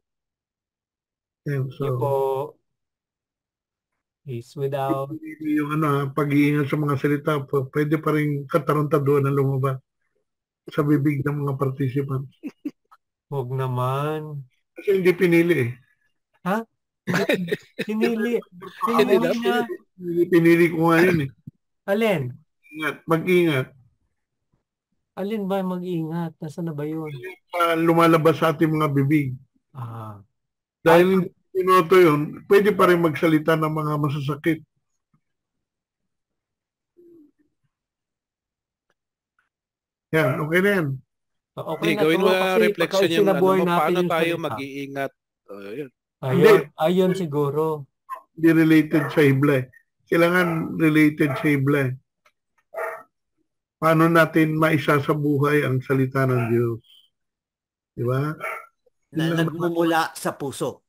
Speaker 6: Yeah,
Speaker 5: Sige po. Peace without.
Speaker 6: Yung pag-iingat sa mga salita, pwede pa rin katarantaduan na lumabas sa bibig ng mga participants.
Speaker 5: Huwag naman.
Speaker 6: Kasi hindi pinili eh.
Speaker 5: Ha? Pinili.
Speaker 6: Pinili ko nga yun eh.
Speaker 5: Alin?
Speaker 6: Mag-ingat.
Speaker 5: Alin ba mag-ingat? Nasaan na ba yun?
Speaker 6: Lumalabas sa ating mga bibig.
Speaker 5: Ah.
Speaker 6: Dahil hindi pinoto yun, pwede pa rin magsalita ng mga masasakit. Yan, okay na yan.
Speaker 5: Okay
Speaker 4: Hindi,
Speaker 5: na
Speaker 4: gawin
Speaker 5: to,
Speaker 4: mo
Speaker 5: kasi
Speaker 4: na reflection
Speaker 5: pagka
Speaker 4: yung
Speaker 5: sinabuhay
Speaker 4: ano,
Speaker 5: natin
Speaker 4: paano
Speaker 5: yung
Speaker 4: tayo
Speaker 5: salita.
Speaker 4: mag-iingat. Yun.
Speaker 5: Ayun siguro.
Speaker 6: Hindi related sa hibla eh. Kailangan related sa hibla eh. Paano natin maisasabuhay ang salita ng Diyos? Di ba?
Speaker 1: Na nagmumula sa puso.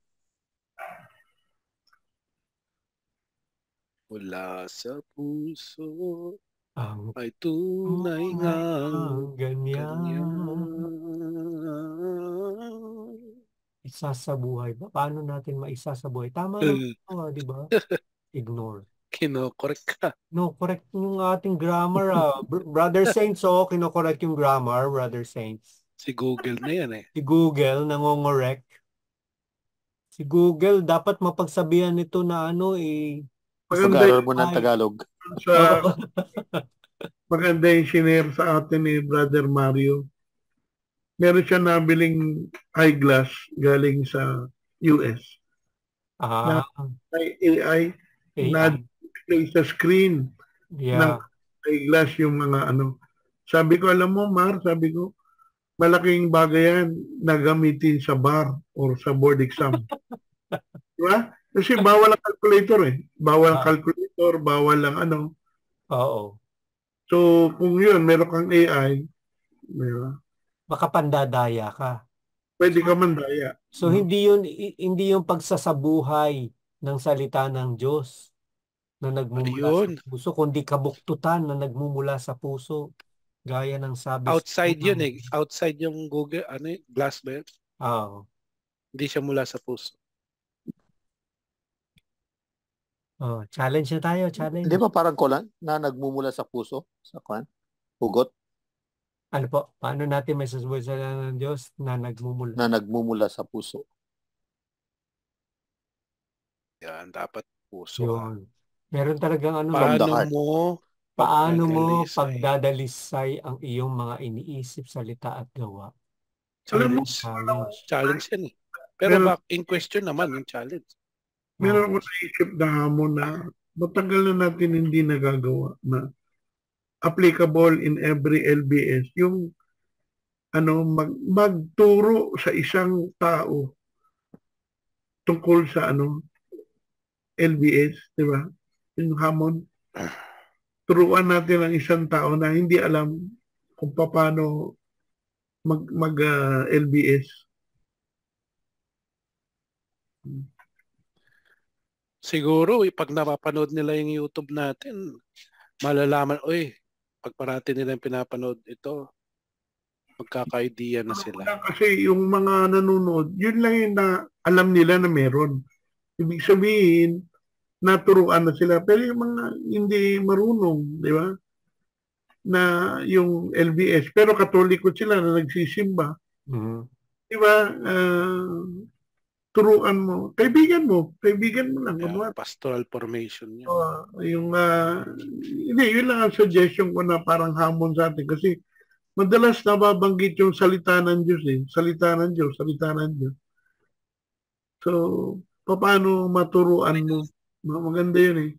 Speaker 4: Mula sa puso
Speaker 5: Ang
Speaker 4: ay tunay ngang
Speaker 5: ganyan. Isasabuhay ba? Paano natin maisasabuhay? Tama naman, di ba? Ignore.
Speaker 4: Kinokorek ka.
Speaker 5: No, correct yung ating grammar. Brother Saints, kinokorek yung grammar, Brother Saints.
Speaker 4: Si Google na yan eh.
Speaker 5: Si Google, nangongorek. Si Google, dapat mapagsabihan nito na
Speaker 3: Pag-aaral mo ng Tagalog.
Speaker 6: Maganda yung shinare sa atin ni Brother Mario. Meron siya nabiling eyeglass galing sa US. May AI na display sa screen ng eyeglass yung mga Sabi ko, alam mo, Mar, sabi ko, malaking bagay yan na gamitin sa bar or sa board exam. Diba? Kasi bawal ang calculator eh. Bawal ang calculator, bawal ang
Speaker 5: Oo.
Speaker 6: So, kung yun, meron kang AI, diba?
Speaker 5: Baka pandadaya ka.
Speaker 6: Pwede ka mandaya.
Speaker 5: So, hindi yung pagsasabuhay ng salita ng Diyos na nagmumula sa puso, kundi kabuktutan na nagmumula sa puso. Gaya ng sabi
Speaker 4: outside yun eh. Outside yung Google, glass ba yun?
Speaker 5: Oo.
Speaker 4: Hindi siya mula sa puso.
Speaker 5: Challenge na tayo, challenge.
Speaker 3: Hindi ba parang kolan na nagmumula sa puso? Sa kwan? Hugot?
Speaker 5: Ano po? Paano natin may sasabuhay sa ng Diyos na nagmumula?
Speaker 3: Na nagmumula sa puso.
Speaker 4: Yan, dapat puso.
Speaker 5: Yun. Meron talagang
Speaker 3: Paano
Speaker 5: mo pagdadalisay ang iyong mga iniisip, salita at gawa?
Speaker 4: Challenge yan eh. Pero back in question naman yung challenge.
Speaker 6: Meron ako naisip na hamon na matagal na natin hindi nagagawa na applicable in every LBS. Yung magturo sa isang tao tungkol sa LBS, di ba? Yung hamon. Turuan natin ang isang tao na hindi alam kung paano LBS.
Speaker 4: Siguro, pag napapanood nila yung YouTube natin, malalaman, pag parati nila yung pinapanood ito, magkaka-idea na sila.
Speaker 6: Kasi yung mga nanonood, yun lang yung alam nila na meron. Ibig sabihin, naturuan na sila. Pero yung mga hindi marunong, di ba? Na yung LBS. Pero katoliko sila na nagsisimba.
Speaker 5: Mm-hmm.
Speaker 6: Di ba? turuan mo. Kaibigan mo lang.
Speaker 4: Yeah, pastoral formation yun.
Speaker 6: Hindi, yun lang ang suggestion ko na parang hamon sa atin kasi madalas nababanggit yung salita ng Diyos salita ng Diyos. So, paano maturuan mo? Maganda yun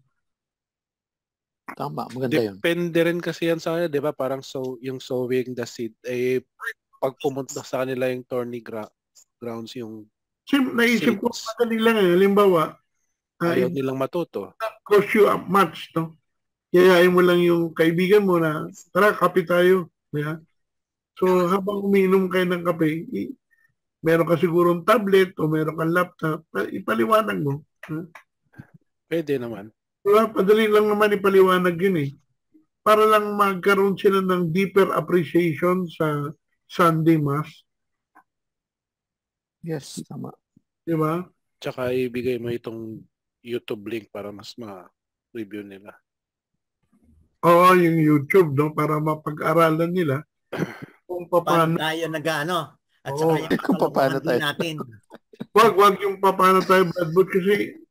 Speaker 3: Tama, maganda yun.
Speaker 4: Depende rin kasi yan sa kanila, di ba? Parang yung sowing the seed, pag pumunta sa kanila yung thorny grounds, yung
Speaker 6: naisip ko, madali lang halimbawa,
Speaker 4: ayaw nilang matuto.
Speaker 6: Cost you up much, no? Yayain mo lang yung kaibigan mo na, tara, kape tayo. Yeah? So, habang umiinom kayo ng kape, meron ka sigurong tablet o meron kang laptop, ipaliwanag mo.
Speaker 4: Pwede naman.
Speaker 6: Diba? Padali lang naman ipaliwanag yun para lang magkaroon sila ng deeper appreciation sa Sunday Mass.
Speaker 3: Yes, tama.
Speaker 6: Diba?
Speaker 4: Tsaka ibigay mo itong YouTube link para mas ma-review nila.
Speaker 6: Oo, yung YouTube, no? Para mapag-aralan nila kung paano
Speaker 1: tayo nag-ano. At saka
Speaker 3: kung paano tayo
Speaker 1: natin.
Speaker 6: Wag yung paano tayo, Bradwood, kasi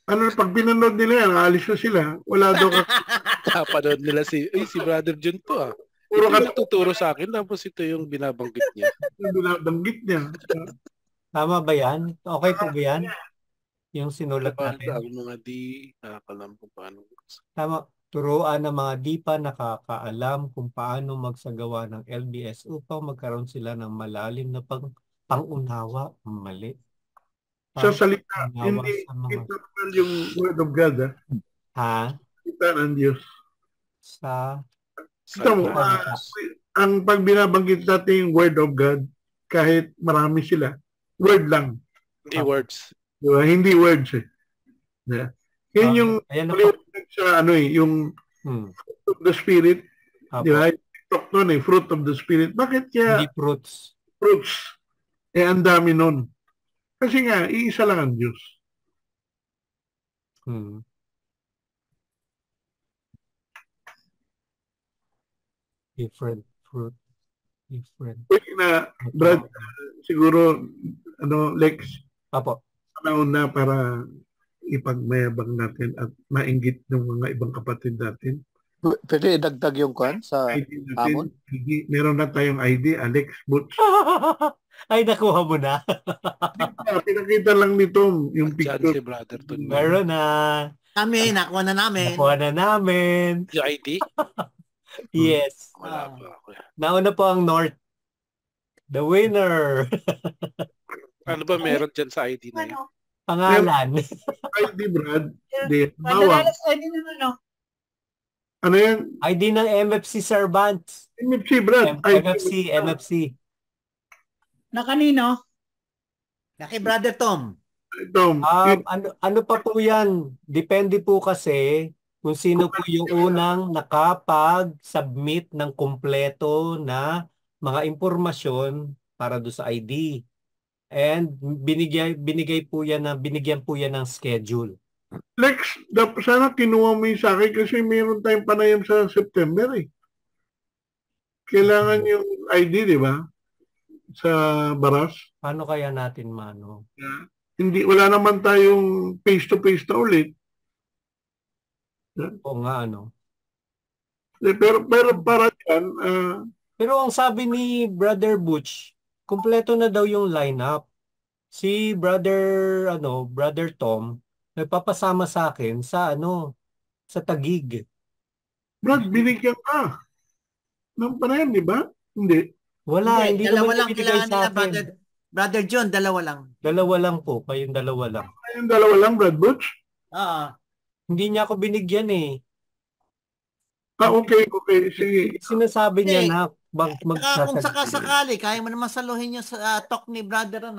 Speaker 6: pag pinanood nila yan, alis na sila. Wala daw
Speaker 4: Kapanood nila si Brother John to
Speaker 6: Puro
Speaker 4: ito natuturo sa akin, tapos ito yung binabanggit niya.
Speaker 5: Tama ba yan? Okay po ba yan? Yung sinulat natin.
Speaker 4: Ang mga di nakakalam kung paano.
Speaker 5: Tama. Turuan ng mga di pa nakakaalam kung paano magsagawa ng LBS upang magkaroon sila ng malalim na pangunawa. Mali.
Speaker 6: Sa salita, hindi yung Word of God. Salita ng Diyos. Ang pag binabanggit natin yung Word of God, kahit marami sila, word lang.
Speaker 4: Hindi words.
Speaker 6: Diba? Hindi words Yeah. Yun yung sa yung fruit of the Spirit. Diba? Talk nun fruit of the Spirit. Bakit kaya?
Speaker 5: Hindi fruits.
Speaker 6: Fruits. Ang dami nun. Kasi nga, iisa lang ang Diyos.
Speaker 5: Different fruit. Different.
Speaker 6: Pwede na, Brad, siguro, Lex, panahon na para ipagmayabang natin at mainggit ng mga ibang kapatid natin.
Speaker 3: Pwede idagdag yung kwan sa Amon?
Speaker 6: Meron na tayong ID, Alex Butch.
Speaker 5: Ay, nakuha mo na.
Speaker 6: Pinakita lang nito yung picture.
Speaker 4: Si Brother Ton.
Speaker 5: Meron na.
Speaker 1: Nakuha na namin.
Speaker 4: Yung ID?
Speaker 5: Yes.
Speaker 4: Wala pa ako.
Speaker 5: Nauna po ang North. The winner.
Speaker 4: Ano ba meron dyan sa ID na yun?
Speaker 5: Pangalan.
Speaker 6: ID, Brad.
Speaker 2: Ano
Speaker 6: yan?
Speaker 5: ID ng MFC Servants.
Speaker 6: MFC, Brad.
Speaker 5: MFC.
Speaker 2: Na kanino?
Speaker 1: Na kay Brother Tom.
Speaker 5: Ano pa po yan? Depende po kasi kung sino po yung unang nakapag-submit ng kumpleto na mga impormasyon para do sa ID. And binigyan po yan ng schedule.
Speaker 6: Lex, sana kinuha mo yung sa akin kasi mayroon tayong panayam sa September Kailangan yung ID, di ba? Sa Baras.
Speaker 5: Paano kaya natin
Speaker 6: Wala naman tayong face-to-face na ulit.
Speaker 5: O nga,
Speaker 6: Pero para dyan,
Speaker 5: pero ang sabi ni Brother Butch, kumpleto na daw yung lineup. Si Brother Tom, nagpapasama sa akin sa sa Taguig.
Speaker 6: Brad, binigyan ka. Nang panayan, di ba? Hindi.
Speaker 5: Wala, hindi
Speaker 1: dalawa
Speaker 5: naman
Speaker 1: lang
Speaker 5: binigay
Speaker 1: kailangan
Speaker 5: sa
Speaker 1: nila,
Speaker 5: akin.
Speaker 1: Brother John, dalawa lang.
Speaker 5: Dalawa lang po, kayong dalawa lang.
Speaker 6: Kayong dalawa lang, Brad Butch?
Speaker 5: Hindi niya ako binigyan
Speaker 6: Okay. Sige.
Speaker 5: Sinasabi niya na
Speaker 1: kung sakasakali, kaya mo naman saluhin yung talk ni Brother,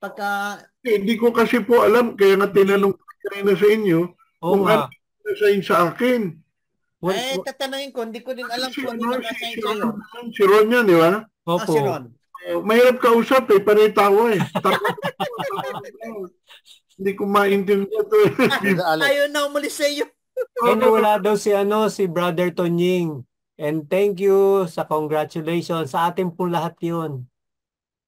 Speaker 1: pagka...
Speaker 6: Hindi ko kasi po alam, kaya nga tinanong ko na sa inyo, kung ano na sa akin.
Speaker 1: Tatanungin ko, hindi ko din alam kung ano nakasayin sa'yo.
Speaker 6: Si Ron yan, di ba?
Speaker 5: Opo.
Speaker 1: Si Ron.
Speaker 6: Mahirap kausap panitawa Hindi ko maintindihan ito.
Speaker 1: Ayaw na umalis sa iyo.
Speaker 5: Wala daw si Brother Tonying. And thank you sa congratulations. Sa atin po lahat yun.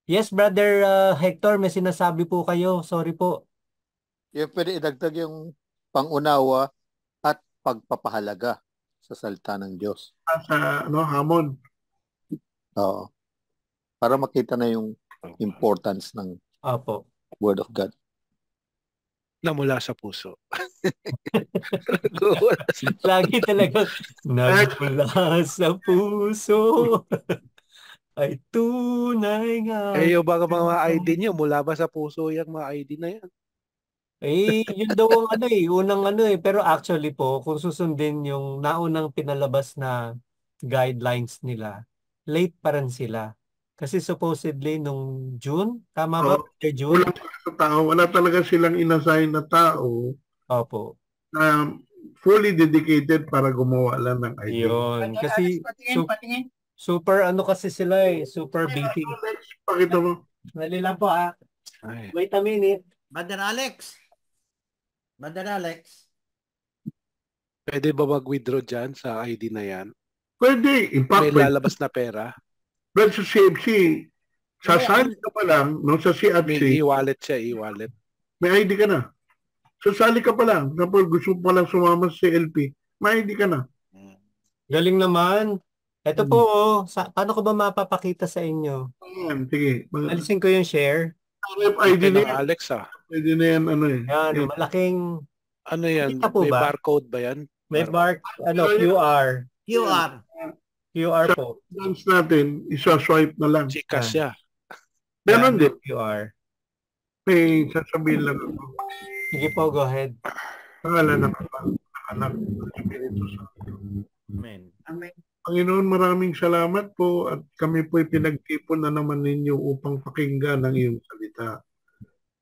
Speaker 5: Yes, Brother Hector, may sinasabi po kayo. Sorry po.
Speaker 3: Yung pwede idagdag yung pangunawa at pagpapahalaga sa salita ng Diyos.
Speaker 6: Sa hamon.
Speaker 3: Oo. Para makita na yung importance ng
Speaker 5: Opo.
Speaker 3: Word of God.
Speaker 4: Na mula sa puso.
Speaker 5: Lagi talaga nagmula sa puso ay tunay nga.
Speaker 4: Eh, yung mga ID nyo, mula ba sa puso yung mga ID na yan?
Speaker 5: Eh, yun daw ang unang pero actually po, kung susundin yung naunang pinalabas na guidelines nila, late pa rin sila. Kasi supposedly nung June, tama ba? June?
Speaker 6: Wala talaga silang inassign na tao.
Speaker 5: Opo.
Speaker 6: Na fully dedicated para gumawa lang ng ID.
Speaker 5: Yun. Kasi super kasi sila super busy.
Speaker 6: Pakita mo.
Speaker 5: Dali lang po Wait a minute.
Speaker 1: Brother Alex.
Speaker 4: Pwede ba mag-withdraw dyan sa ID na yan?
Speaker 6: Pwede. In fact,
Speaker 4: may lalabas na pera?
Speaker 6: But sa CFC, sasali ka pa lang, sa CFC.
Speaker 4: May e-wallet siya, e-wallet.
Speaker 6: May ID ka na. Sasali ka pa lang. Kapag gusto mo pa lang sumama sa CLP, may ID ka na.
Speaker 5: Galing naman. Ito po, paano ko ba mapapakita sa inyo?
Speaker 6: Ayan, sige.
Speaker 5: Alisin ko yung share.
Speaker 6: ID na
Speaker 4: yan. Alex
Speaker 6: Pwede na yan,
Speaker 5: Yan, malaking...
Speaker 4: Ano yan?
Speaker 5: May
Speaker 4: barcode ba yan?
Speaker 5: May QR. QR po.
Speaker 6: Dance natin, isa-swipe na lang.
Speaker 4: Gcash siya.
Speaker 6: Meron din.
Speaker 5: QR.
Speaker 6: May sasabihin lang ako.
Speaker 5: Sige po, go ahead.
Speaker 6: Pangalan ng anak ng Espiritu Santo.
Speaker 1: Amen.
Speaker 6: Panginoon, maraming salamat po at kami po'y pinagtipon na naman ninyo upang pakinggan ang iyong salita.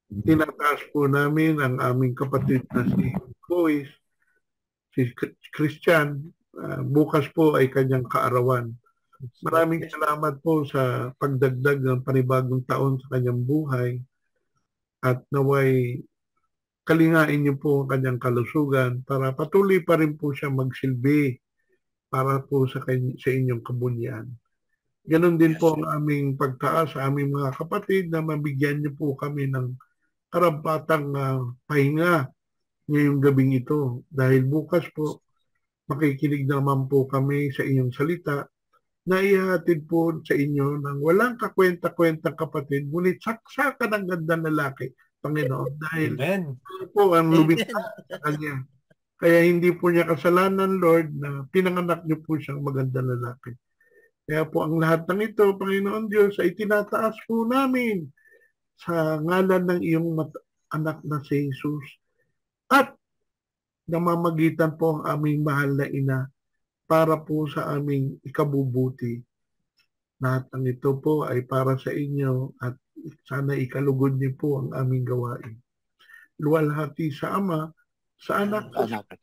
Speaker 6: Tinataas po namin ang aming kapatid na si Boyce, si Christian. Bukas po ay kanyang kaarawan. Maraming salamat po sa pagdagdag ng panibagong taon sa kanyang buhay at naway kalingain niyo po ang kanyang kalusugan para patuloy pa rin po siya magsilbi para po sa inyong kabunyan. Ganon din po ang aming pagtaas sa aming mga kapatid na mabigyan niyo po kami ng karampatang pahinga ngayong gabing ito. Dahil bukas po, makikinig naman po kami sa inyong salita na ihatid po sa inyo ng walang kakwenta-kwentang kapatid, ngunit saksakan ng ganda lalaki, Panginoon. Dahil po ang lumitaw sa kanya. Kaya hindi po niya kasalanan, Lord, na pinanganak niyo po siyang maganda lalaki. Kaya po ang lahat ng ito, Panginoon Diyos, ay tinataas po namin sa ngalan ng iyong anak na si Jesus. At namamagitan po ang aming mahal na ina para po sa aming ikabubuti. Lahat ng ito po ay para sa inyo at sana ikalugod niyo po ang aming gawain. Luwalhati sa Ama, sa Anak,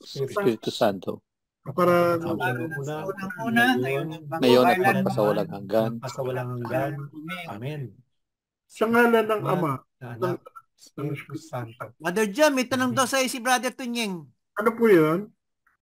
Speaker 3: Espiritu Santo.
Speaker 6: Para
Speaker 3: ngayon at magpasawalang hanggan.
Speaker 5: Amen.
Speaker 6: Sa ngalan ng Ama,
Speaker 5: ng Espiritu Santo.
Speaker 1: Mother John, may tanong daw sa'yo si Brother Tunyeng.
Speaker 6: Ano po yun?